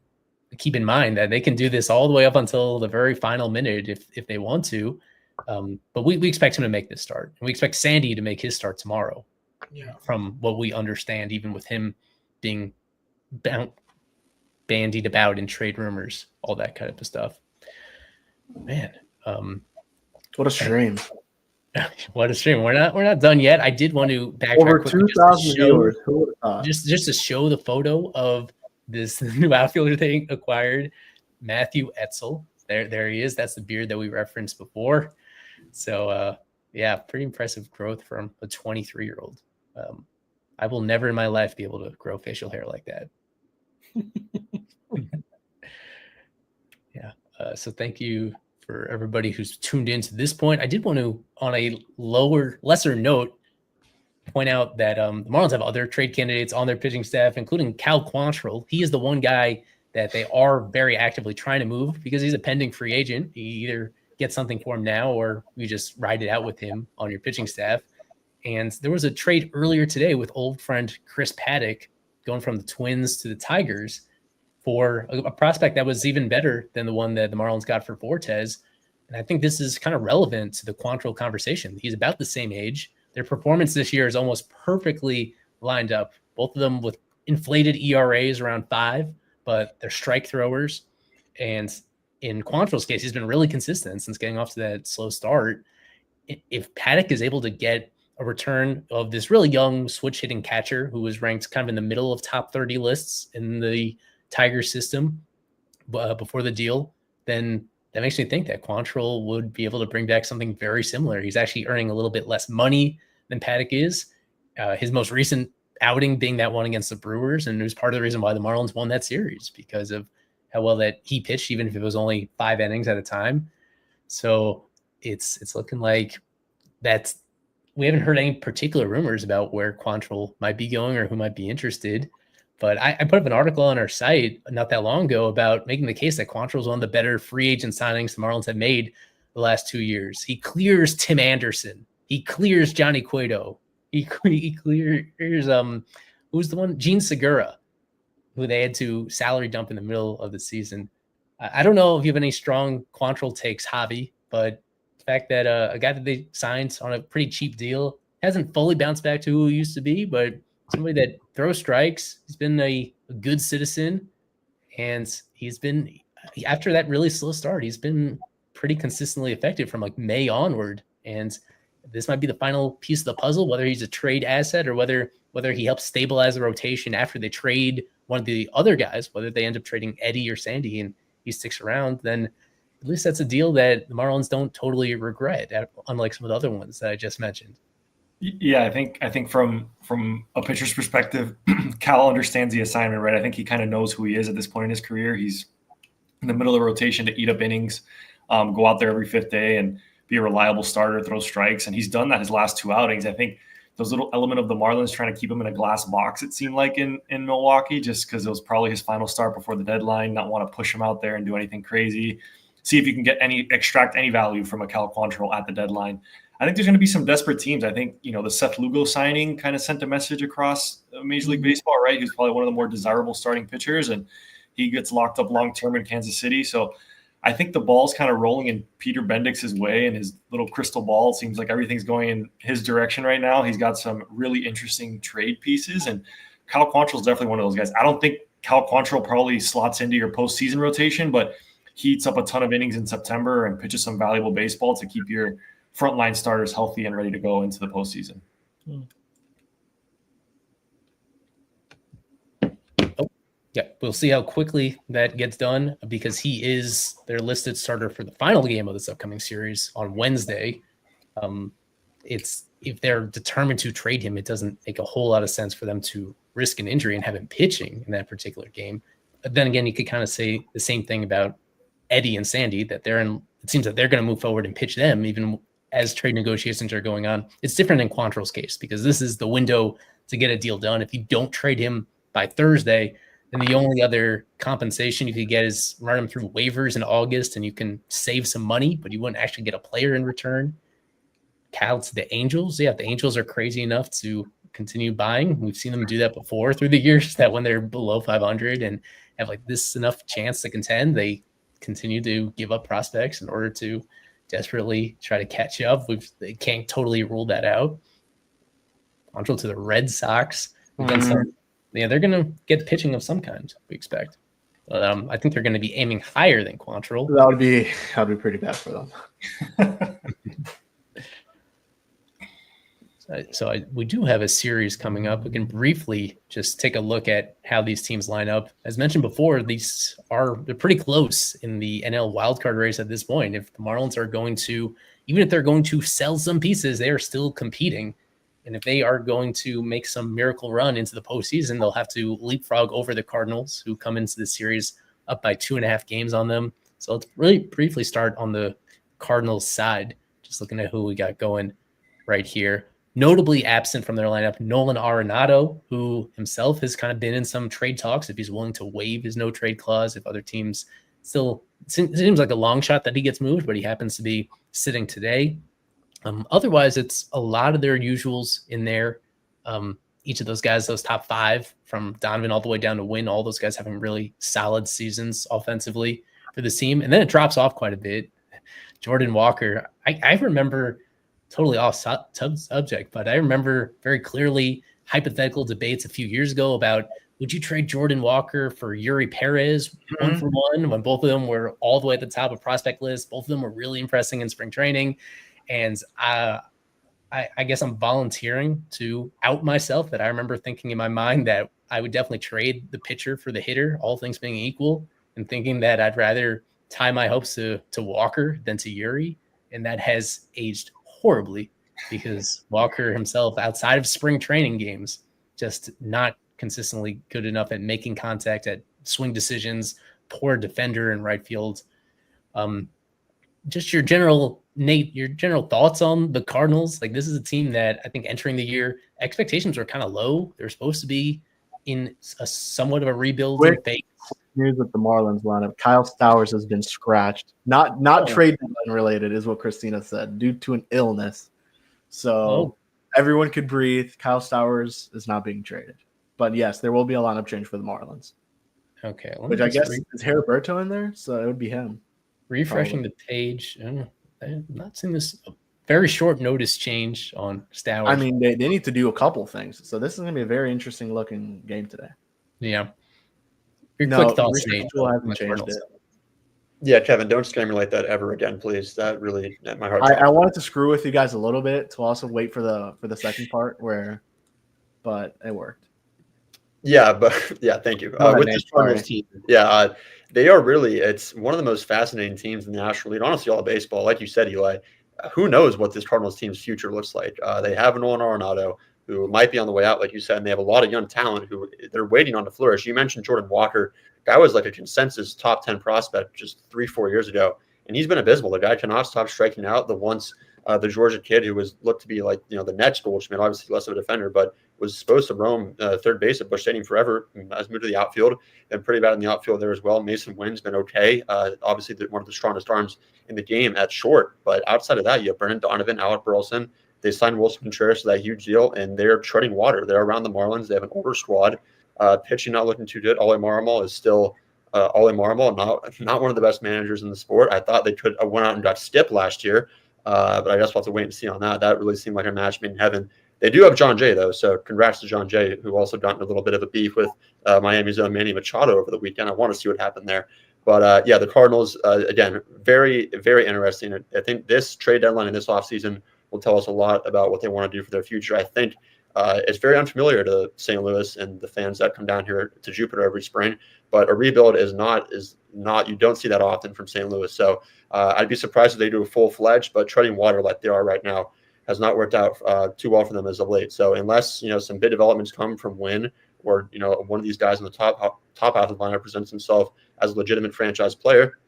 keep in mind that they can do this all the way up until the very final minute if they want to. But we expect him to make this start. And we expect Sandy to make his start tomorrow. Yeah. From what we understand, even with him being bandied about in trade rumors, all that kind of stuff. Man. What a stream. What a stream. We're not done yet. I did want to backtrack over 2,000 viewers. Who would have thought? Just to show the photo of this new outfielder they acquired, Matthew Etzel. There he is. That's the beard that we referenced before. So pretty impressive growth from a 23-year-old. I will never in my life be able to grow facial hair like that. So thank you for everybody who's tuned in to this point. I did want to, on a lesser note, point out that the Marlins have other trade candidates on their pitching staff, including Cal Quantrill. He is the one guy that they are very actively trying to move because he's a pending free agent. You either get something for him now or you just ride it out with him on your pitching staff. And there was a trade earlier today with old friend Chris Paddock going from the Twins to the Tigers for a prospect that was even better than the one that the Marlins got for Fortes. And I think this is kind of relevant to the Quantrill conversation. He's about the same age. Their performance this year is almost perfectly lined up. Both of them with inflated ERAs around 5, but they're strike throwers. And in Quantrill's case, he's been really consistent since getting off to that slow start. If Paddock is able to get a return of this really young switch hitting catcher who was ranked kind of in the middle of top 30 lists in the Tiger system before the deal, then that makes me think that Quantrill would be able to bring back something very similar. He's actually earning a little bit less money than Paddock is. His most recent outing being that one against the Brewers, and it was part of the reason why the Marlins won that series because of how well that he pitched, even if it was only 5 innings at a time. So it's looking like we haven't heard any particular rumors about where Quantrill might be going or who might be interested. But I put up an article on our site not that long ago about making the case that Quantrill is one of the better free agent signings the Marlins have made the last 2 years. He clears Tim Anderson He clears Johnny Cueto. He clears who's the one? Gene Segura, who they had to salary dump in the middle of the season. I don't know if you have any strong Quantrill takes, Javi, but the fact that a guy that they signed on a pretty cheap deal hasn't fully bounced back to who he used to be, but somebody that throws strikes. He's been a good citizen, and he's been, after that really slow start, he's been pretty consistently effective from like May onward. And this might be the final piece of the puzzle, whether he's a trade asset or whether he helps stabilize the rotation after they trade one of the other guys, whether they end up trading Eddie or Sandy and he sticks around, then at least that's a deal that the Marlins don't totally regret, unlike some of the other ones that I just mentioned. Yeah, I think from a pitcher's perspective, Cal understands the assignment, right? I think he kind of knows who he is at this point in his career. He's in the middle of the rotation to eat up innings, go out there every fifth day and be a reliable starter, throw strikes. And he's done that his last 2 outings. I think those little element of the Marlins trying to keep him in a glass box, it seemed like in Milwaukee, just because it was probably his final start before the deadline, not want to push him out there and do anything crazy. See if you can extract any value from a Cal Quantrill at the deadline. I think there's going to be some desperate teams. I think, the Seth Lugo signing kind of sent a message across Major League Baseball, right? He's probably one of the more desirable starting pitchers, and he gets locked up long-term in Kansas City. So I think the ball's kind of rolling in Peter Bendix's way, and his little crystal ball. It seems like everything's going in his direction right now. He's got some really interesting trade pieces, and Cal Quantrill is definitely one of those guys. I don't think Cal Quantrill probably slots into your postseason rotation, but he eats up a ton of innings in September and pitches some valuable baseball to keep your frontline starters healthy and ready to go into the postseason. Yeah, we'll see how quickly that gets done because he is their listed starter for the final game of this upcoming series on Wednesday. If they're determined to trade him, it doesn't make a whole lot of sense for them to risk an injury and have him pitching in that particular game. But then again, you could kind of say the same thing about Eddie and Sandy, that it seems that they're going to move forward and pitch them even as trade negotiations are going on. It's different in Quantrill's case because this is the window to get a deal done. If you don't trade him by Thursday, then the only other compensation you could get is run him through waivers in August and you can save some money, but you wouldn't actually get a player in return. Cal to the Angels. Yeah, the Angels are crazy enough to continue buying. We've seen them do that before through the years, that when they're below 500 and have like this enough chance to contend, they continue to give up prospects in order to desperately try to catch up. They can't totally rule that out. Quantrill to the Red Sox. Yeah, they're going to get pitching of some kind, we expect. But I think they're going to be aiming higher than Quantrill. That would be pretty bad for them. We do have a series coming up. We can briefly just take a look at how these teams line up. As mentioned before, they're pretty close in the NL wildcard race at this point. If the Marlins are going to, even if they're going to sell some pieces, they are still competing. And if they are going to make some miracle run into the postseason, they'll have to leapfrog over the Cardinals, who come into the series up by 2.5 games on them. So let's really briefly start on the Cardinals side, just looking at who we got going right here. Notably absent from their lineup, Nolan Arenado, who himself has kind of been in some trade talks if he's willing to waive his no-trade clause, if other teams still – it seems like a long shot that he gets moved, but he happens to be sitting today. Otherwise, it's a lot of their usuals in there. Each of those guys, those top 5, from Donovan all the way down to Wynn, all those guys having really solid seasons offensively for this team. And then it drops off quite a bit. Jordan Walker, I remember – totally off subject, but I remember very clearly hypothetical debates a few years ago about would you trade Jordan Walker for Yuri Perez 1-for-1 when both of them were all the way at the top of prospect list. Both of them were really impressing in spring training. And I guess I'm volunteering to out myself that I remember thinking in my mind that I would definitely trade the pitcher for the hitter, all things being equal, and thinking that I'd rather tie my hopes to Walker than to Yuri. And that has aged horribly because Walker himself, outside of spring training games, just not consistently good enough at making contact, at swing decisions, poor defender in right field. Just your general thoughts on the Cardinals. Like, this is a team that I think entering the year, expectations were kind of low. They're supposed to be in a somewhat of a rebuild phase. News with the Marlins lineup. Kyle Stowers has been scratched. Not trade deadline related, is what Christina said, due to an illness. So everyone could breathe. Kyle Stowers is not being traded. But yes, there will be a lineup change for the Marlins. Okay. Which I guess is Heriberto in there, so it would be him. Refreshing the page. I'm not seeing this very short notice change on Stowers. I mean, they need to do a couple things. So this is going to be a very interesting looking game today. Yeah. Your quick thoughts, Nate. Hasn't changed it. Yeah, Kevin, don't scare me like that ever again, please. That really my heart. I wanted to screw with you guys a little bit to also wait for the second part but it worked. Yeah, thank you. With this Cardinals team, they are really, it's one of the most fascinating teams in the National League. Honestly, all of baseball, like you said, Eli, who knows what this Cardinals team's future looks like? They have Nolan Arenado, who might be on the way out, like you said, and they have a lot of young talent who they're waiting on to flourish. You mentioned Jordan Walker. Guy was like a consensus top 10 prospect just 3-4 years ago, and he's been abysmal. The guy cannot stop striking out. The Georgia kid who was looked to be like, the Nets Goldschmidt, obviously less of a defender, but was supposed to roam third base at Busch Stadium forever, has moved to the outfield, been pretty bad in the outfield there as well. Mason Wynn's been okay. Obviously one of the strongest arms in the game at short, but outside of that, you have Brennan Donovan, Alec Burleson. They signed Wilson Contreras to that huge deal, and they're treading water. They're around the Marlins. They have an older squad. Pitching not looking too good. Ole Marmol is still Ole Marmol, not one of the best managers in the sport. I thought they could have went out and got Stipp last year, but I guess we'll have to wait and see on that. That really seemed like a match made in heaven. They do have John Jay, though, so congrats to John Jay, who also got in a little bit of a beef with Miami's own Manny Machado over the weekend. I want to see what happened there. But, the Cardinals, again, very, very interesting. I think this trade deadline in this offseason will tell us a lot about what they want to do for their future. I think it's very unfamiliar to St. Louis and the fans that come down here to Jupiter every spring, but a rebuild is not you don't see that often from St. Louis. So I'd be surprised if they do a full-fledged, but treading water like they are right now has not worked out too well for them as of late. So unless some big developments come from Wynn, or one of these guys in the top half of the lineup presents himself as a legitimate franchise player,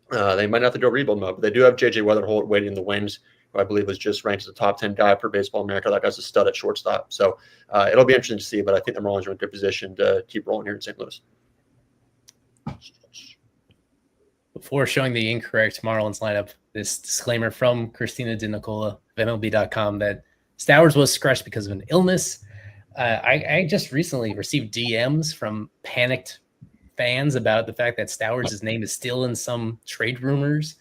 they might have to go rebuild mode. But they do have J.J. Weatherholt waiting in the wings, who I believe was just ranked as a top 10 guy per Baseball America. That guy's a stud at shortstop. So it'll be interesting to see, but I think the Marlins are in a good position to keep rolling here in St. Louis. Before showing the incorrect Marlins lineup, this disclaimer from Christina De Nicola of MLB.com that Stowers was scratched because of an illness. I just recently received DMs from panicked fans about the fact that Stowers' name is still in some trade rumors,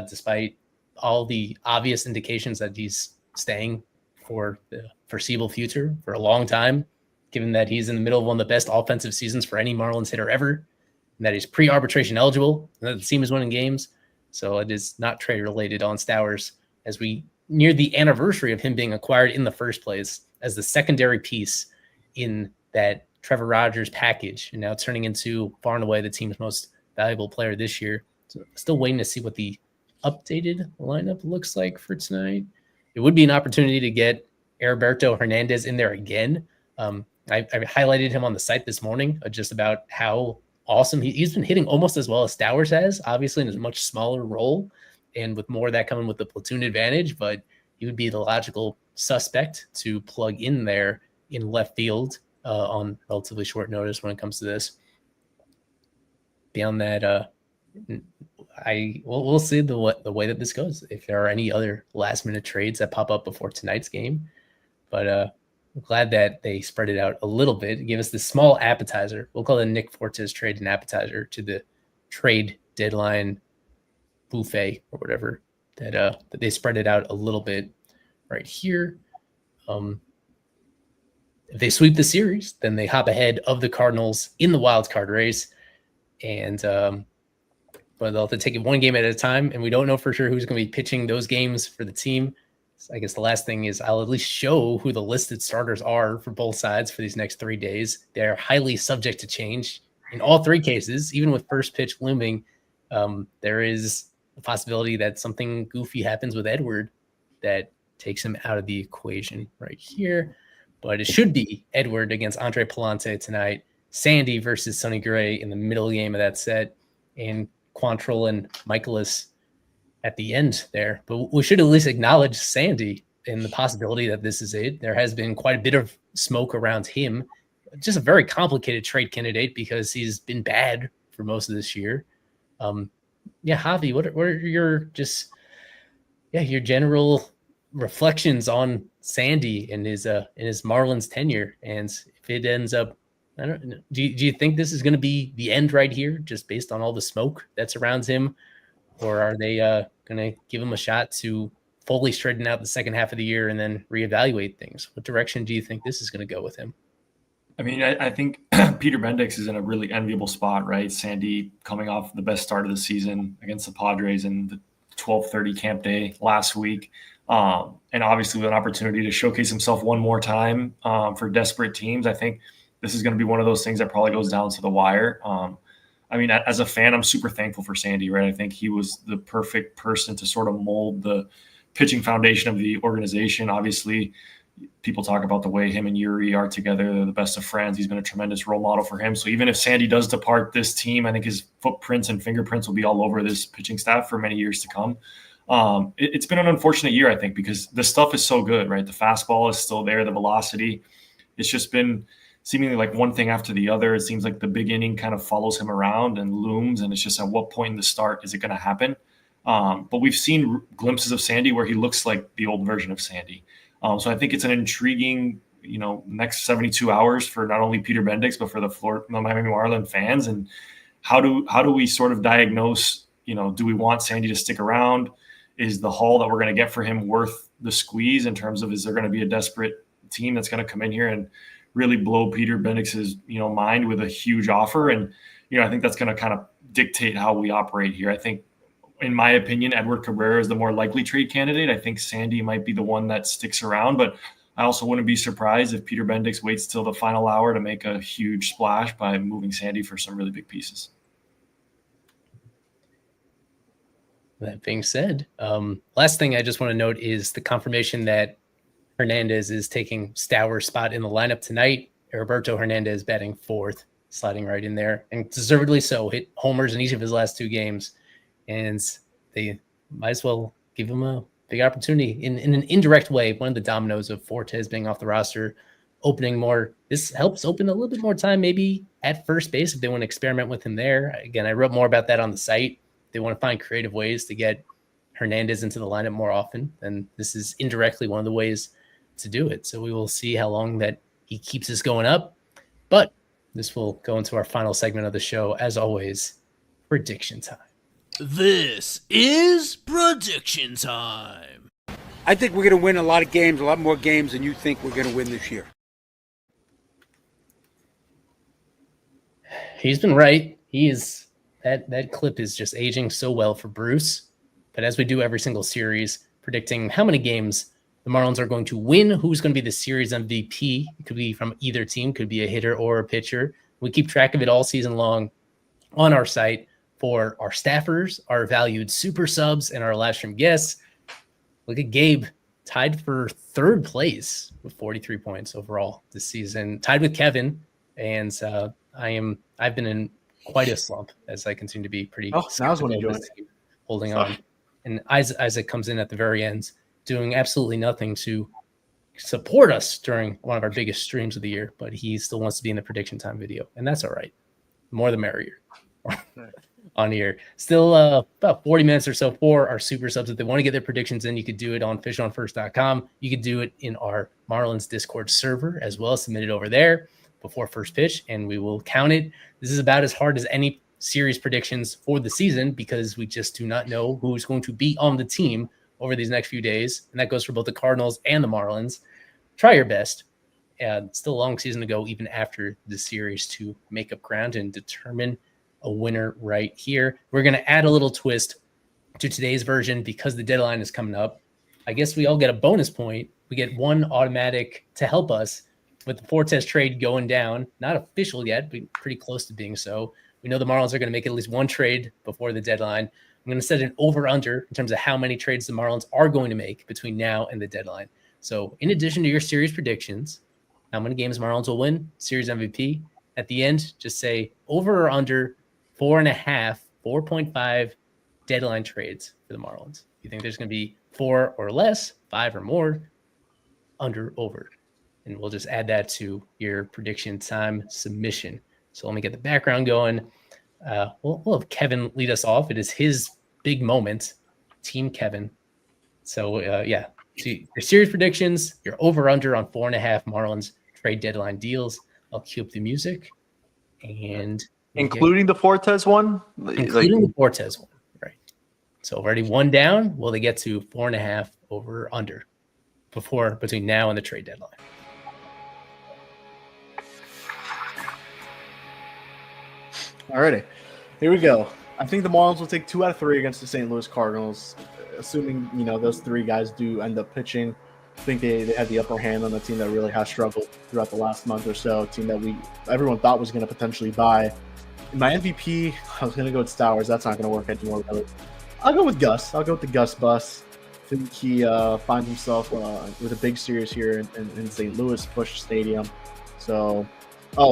despite all the obvious indications that he's staying for the foreseeable future for a long time, given that he's in the middle of one of the best offensive seasons for any Marlins hitter ever, and that he's pre-arbitration eligible, and that the team is winning games. So it is not trade related on Stowers as we near the anniversary of him being acquired in the first place as the secondary piece in that Trevor Rogers package, and now turning into far and away the team's most valuable player this year. So still waiting to see what the updated lineup looks like for tonight. It would be an opportunity to get Heriberto Hernandez in there again. I highlighted him on the site this morning just about how awesome he's been hitting, almost as well as Stowers has, obviously in a much smaller role and with more of that coming with the platoon advantage, but he would be the logical suspect to plug in there in left field on relatively short notice when it comes to this. Beyond that, we'll see the way that this goes, if there are any other last minute trades that pop up before tonight's game. But I'm glad that they spread it out a little bit, give us this small appetizer. We'll call it a Nick Fortes trade an appetizer to the trade deadline buffet or whatever, that they spread it out a little bit right here. If they sweep the series, then they hop ahead of the Cardinals in the wild card race, and but they'll have to take it one game at a time, and we don't know for sure who's going to be pitching those games for the team. So I guess the last thing is I'll at least show who the listed starters are for both sides for these next 3 days. They're highly subject to change in all three cases, even with first pitch looming. There is a possibility that something goofy happens with Edward that takes him out of the equation right here. But it should be Edward against Andre Palante tonight, Sandy versus Sonny Gray in the middle game of that set, and Quantrill and Michaelis at the end there. But we should at least acknowledge Sandy and the possibility that this is it. There has been quite a bit of smoke around him. Just a very complicated trade candidate because he's been bad for most of this year. Javi, what are your your general reflections on Sandy and his Marlins tenure. And if it ends up, I don't know, do you think this is going to be the end right here, just based on all the smoke that surrounds him, or are they going to give him a shot to fully straighten out the second half of the year and then reevaluate things? What direction do you think this is going to go with him? I mean, I think Peter Bendix is in a really enviable spot, right? Sandy coming off the best start of the season against the Padres in the 12:30 camp day last week. And obviously with an opportunity to showcase himself one more time for desperate teams. I think this is going to be one of those things that probably goes down to the wire. I mean, as a fan, I'm super thankful for Sandy, right? I think he was the perfect person to sort of mold the pitching foundation of the organization. Obviously, people talk about the way him and Yuri are together. They're the best of friends. He's been a tremendous role model for him. So even if Sandy does depart this team, I think his footprints and fingerprints will be all over this pitching staff for many years to come. It's been an unfortunate year, I think, because the stuff is so good, right? The fastball is still there, the velocity. It's just been seemingly like one thing after the other. It seems like the big inning kind of follows him around and looms, and it's just at what point in the start is it going to happen? But we've seen glimpses of Sandy where he looks like the old version of Sandy. So I think it's an intriguing, next 72 hours for not only Peter Bendix, but for the Miami Marlins fans. And how do we sort of diagnose, do we want Sandy to stick around? Is the haul that we're going to get for him worth the squeeze in terms of, is there going to be a desperate team that's going to come in here and really blow Peter Bendix's, mind with a huge offer? And, I think that's going to kind of dictate how we operate here. I think, in my opinion, Edward Cabrera is the more likely trade candidate. I think Sandy might be the one that sticks around, but I also wouldn't be surprised if Peter Bendix waits till the final hour to make a huge splash by moving Sandy for some really big pieces. That being said, last thing I just want to note is the confirmation that Hernandez is taking Stauer's spot in the lineup tonight. Heriberto Hernandez batting fourth, sliding right in there, and deservedly so. Hit homers in each of his last two games. And they might as well give him a big opportunity in an indirect way. One of the dominoes of Fortes being off the roster, opening more. This helps open a little bit more time, maybe at first base if they want to experiment with him there. Again, I wrote more about that on the site. They want to find creative ways to get Hernandez into the lineup more often. And this is indirectly one of the ways to do it. So we will see how long that he keeps this going up. But this will go into our final segment of the show. As always, prediction time. This is prediction time. I think we're going to win a lot of games, a lot more games than you think we're going to win this year. He's been right. He is that clip is just aging so well for Bruce. But as we do every single series, predicting how many games the Marlins are going to win, who's going to be the series MVP. It could be from either team, could be a hitter or a pitcher. We keep track of it all season long on our site. For our staffers, our valued super subs, and our live stream guests. Look at Gabe, tied for third place with 43 points overall this season, tied with Kevin. And I've been in quite a slump as I continue to be pretty now's when you join. Holding on. And Isaac comes in at the very end, doing absolutely nothing to support us during one of our biggest streams of the year, but he still wants to be in the prediction time video, and that's all right. More the merrier. On here. Still about 40 minutes or so for our super subs. If they want to get their predictions in, you could do it on fishonfirst.com. You could do it in our Marlins Discord server as well. Submit it over there before first pitch, and we will count it. This is about as hard as any series predictions for the season because we just do not know who's going to be on the team over these next few days. And that goes for both the Cardinals and the Marlins. Try your best. And still a long season to go even after the series to make up ground and determine a winner right here. We're going to add a little twist to today's version because the deadline is coming up. I guess we all get a bonus point. We get one automatic to help us with the Fortes trade going down. Not official yet, but pretty close to being so. We know the Marlins are going to make at least one trade before the deadline. I'm going to set an over-under in terms of how many trades the Marlins are going to make between now and the deadline. So in addition to your series predictions, how many games Marlins will win, series MVP, at the end, just say over or under 4.5 deadline trades for the Marlins. You think there's going to be 4 or less, 5 or more, under, over. And we'll just add that to your prediction time submission. So let me get the background going. We'll have Kevin lead us off. It is his big moment, Team Kevin. So, So your series predictions, your over-under on 4.5 Marlins trade deadline deals. I'll cue up the music. And including the Fortes one? Including the Fortes one, right. So already one down. Will they get to 4.5 over-under between now and the trade deadline? Alrighty, here we go. I think the Marlins will take 2 out of 3 against the St. Louis Cardinals, assuming those 3 guys do end up pitching. I think they had the upper hand on the team that really has struggled throughout the last month or so. A team that everyone thought was going to potentially buy. In my MVP, I was going to go with Stowers. That's not going to work anymore, really. I'll go with Gus. I'll go with the Gus bus. I think he finds himself with a big series here in St. Louis Busch Stadium. So,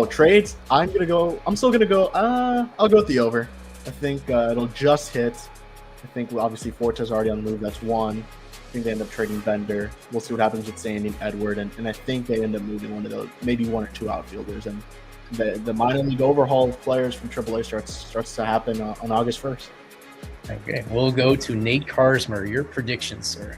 trades. I'll go with the over. I think it'll just hit. I think obviously Fortes already on the move. That's one. I think they end up trading Bender. We'll see what happens with Sandy and Edward, and I think they end up moving one of those, maybe 1 or 2 outfielders. And the minor league overhaul of players from AAA starts to happen on August 1st. Okay, we'll go to Nate Karsmer. Your predictions, sir.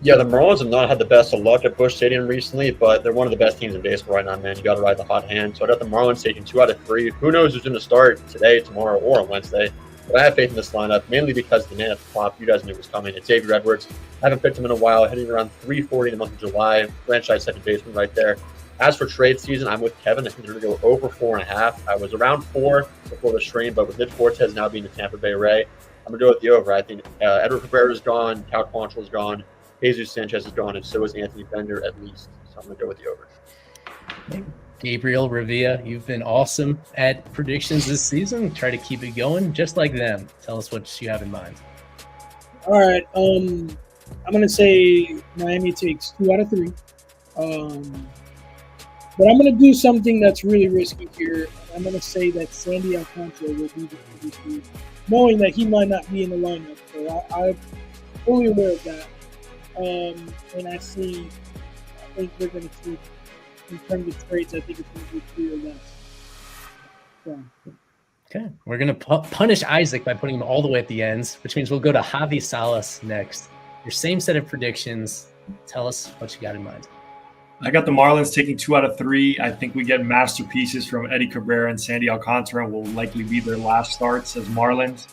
Yeah, the Marlins have not had the best of luck at Busch Stadium recently, but they're one of the best teams in baseball right now, man. You got to ride the hot hand. So I got the Marlins taking 2 out of 3. Who knows who's going to start today, tomorrow, or on Wednesday? But I have faith in this lineup, mainly because the man at the top, you guys knew was coming. It's Xavier Edwards. I haven't picked him in a while, hitting around 340 in the month of July. Franchise second baseman right there. As for trade season, I'm with Kevin. I think they're going to go over 4.5. I was around 4 before the stream, but with Nick Fortes now being the Tampa Bay Ray, I'm going to go with the over. I think Edward Cabrera is gone, Cal Quantrill is gone, Jesus Sanchez is gone, and so is Anthony Bender at least. So I'm going to go with the over. Gabriel Revilla, you've been awesome at predictions this season. Try to keep it going just like them. Tell us what you have in mind. All right. I'm going to say Miami takes 2 out of 3. But I'm going to do something that's really risky here. I'm going to say that Sandy Alcantara will be the MVP, knowing that he might not be in the lineup. So I'm fully aware of that. And I think we're going to see, in terms of trades, I think it's going to be 3 or less. So. Okay, we're going to punish Isaac by putting him all the way at the ends, which means we'll go to Javi Salas next. Your same set of predictions. Tell us what you got in mind. I got the Marlins taking 2 out of 3. I think we get masterpieces from Eddie Cabrera and Sandy Alcantara will likely be their last starts as Marlins.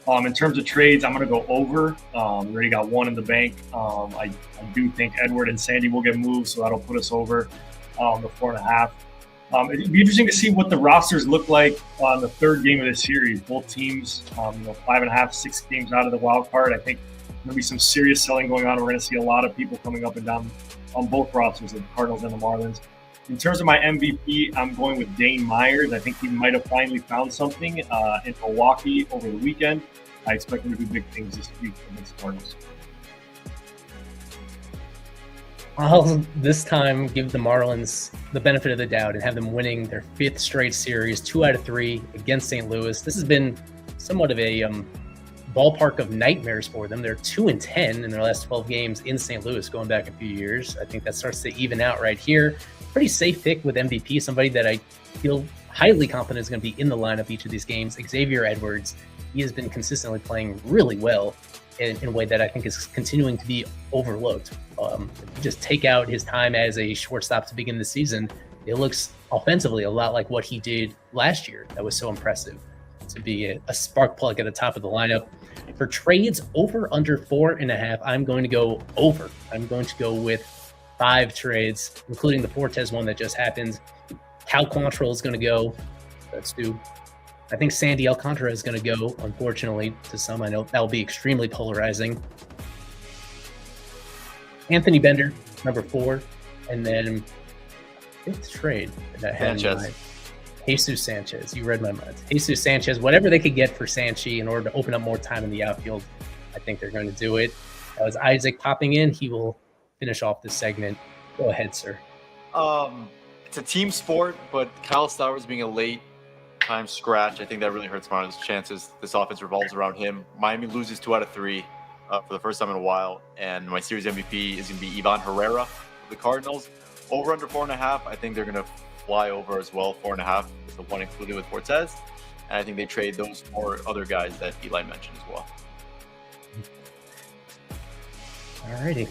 In terms of trades, I'm going to go over. We already got 1 in the bank. I do think Edward and Sandy will get moved, so that'll put us over the 4.5. It'd be interesting to see what the rosters look like on the 3rd game of the series. Both teams, 5.5, 6 games out of the wild card. I think there'll be some serious selling going on. We're going to see a lot of people coming up and down on both rosters, the Cardinals and the Marlins. In terms of my MVP, I'm going with Dane Myers. I think he might have finally found something in Milwaukee over the weekend. I expect him to do big things this week against the Cardinals. I'll this time give the Marlins the benefit of the doubt and have them winning their 5th straight series, 2 out of 3 against St. Louis. This has been somewhat of a ballpark of nightmares for them. They're 2-10 in their last 12 games in St. Louis, going back a few years. I think that starts to even out right here. Pretty safe pick with MVP, somebody that I feel highly confident is going to be in the lineup each of these games. Xavier Edwards, he has been consistently playing really well in a way that I think is continuing to be overlooked. Just take out his time as a shortstop to begin the season, it looks offensively a lot like what he did last year. That was so impressive to be a spark plug at the top of the lineup. For trades over under 4.5, I'm going to go over. I'm going to go with 5 trades, including the Fortes one that just happened. Cal Quantrill is going to go. That's 2. I think Sandy Alcantara is going to go, unfortunately, to some. I know that will be extremely polarizing. Anthony Bender, number 4. And then 5th trade that I had in mind. Jesus Sanchez. You read my mind. Jesus Sanchez, whatever they could get for Sanchi in order to open up more time in the outfield, I think they're going to do it. That was Isaac popping in. He will finish off this segment. Go ahead, sir. It's a team sport, but Kyle Stowers being a late time scratch, I think that really hurts Marlins' chances. This offense revolves around him. Miami loses 2 out of 3 for the first time in a while, and my series MVP is going to be Ivan Herrera of the Cardinals. Over under 4.5, I think they're going to fly over as well. 4.5 is the one included with Fortes, and I think they trade those 4 other guys that Eli mentioned as well. Alrighty.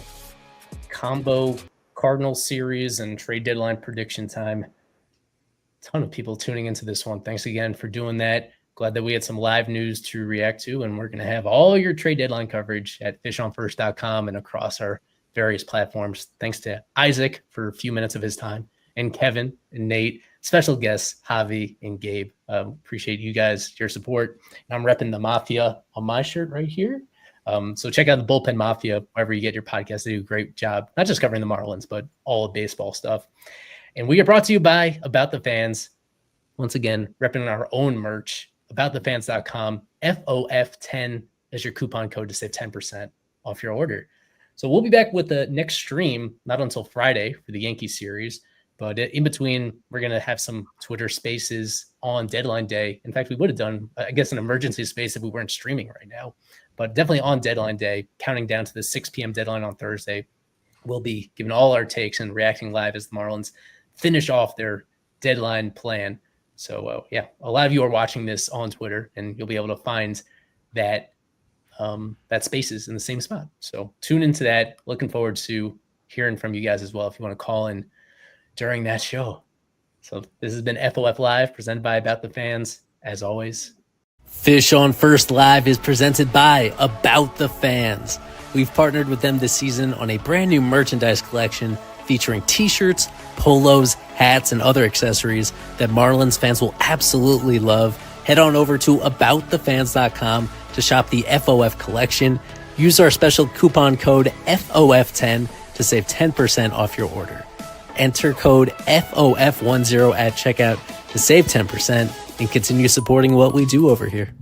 combo Cardinals series and trade deadline prediction time. Ton of people tuning into this one. Thanks again for doing that. Glad that we had some live news to react to, and we're going to have all your trade deadline coverage at fishonfirst.com and across our various platforms. Thanks to Isaac for a few minutes of his time, and Kevin and Nate, special guests Javi and Gabe. Appreciate you guys, your support. I'm repping the Mafia on my shirt right here. So check out the Bullpen Mafia wherever you get your podcast. They do a great job, not just covering the Marlins, but all of baseball stuff. And we are brought to you by About the Fans. Once again, repping our own merch, aboutthefans.com, FOF10 as your coupon code to save 10% off your order. So we'll be back with the next stream, not until Friday for the Yankee series, but in between, we're going to have some Twitter spaces on deadline day. In fact, we would have done, I guess, an emergency space if we weren't streaming right now, but definitely on deadline day, counting down to the 6 p.m. deadline on Thursday. We'll be giving all our takes and reacting live as the Marlins finish off their deadline plan. So, a lot of you are watching this on Twitter, and you'll be able to find that that spaces in the same spot. So tune into that. Looking forward to hearing from you guys as well if you want to call in during that show. So this has been FOF Live, presented by About the Fans. As always, Fish on First Live is presented by About the Fans. We've partnered with them this season on a brand new merchandise collection featuring t-shirts, polos, hats, and other accessories that Marlins fans will absolutely love. Head on over to aboutthefans.com to shop the FOF collection. Use our special coupon code FOF10 to save 10% off your order. Enter code FOF10 at checkout to save 10% and continue supporting what we do over here.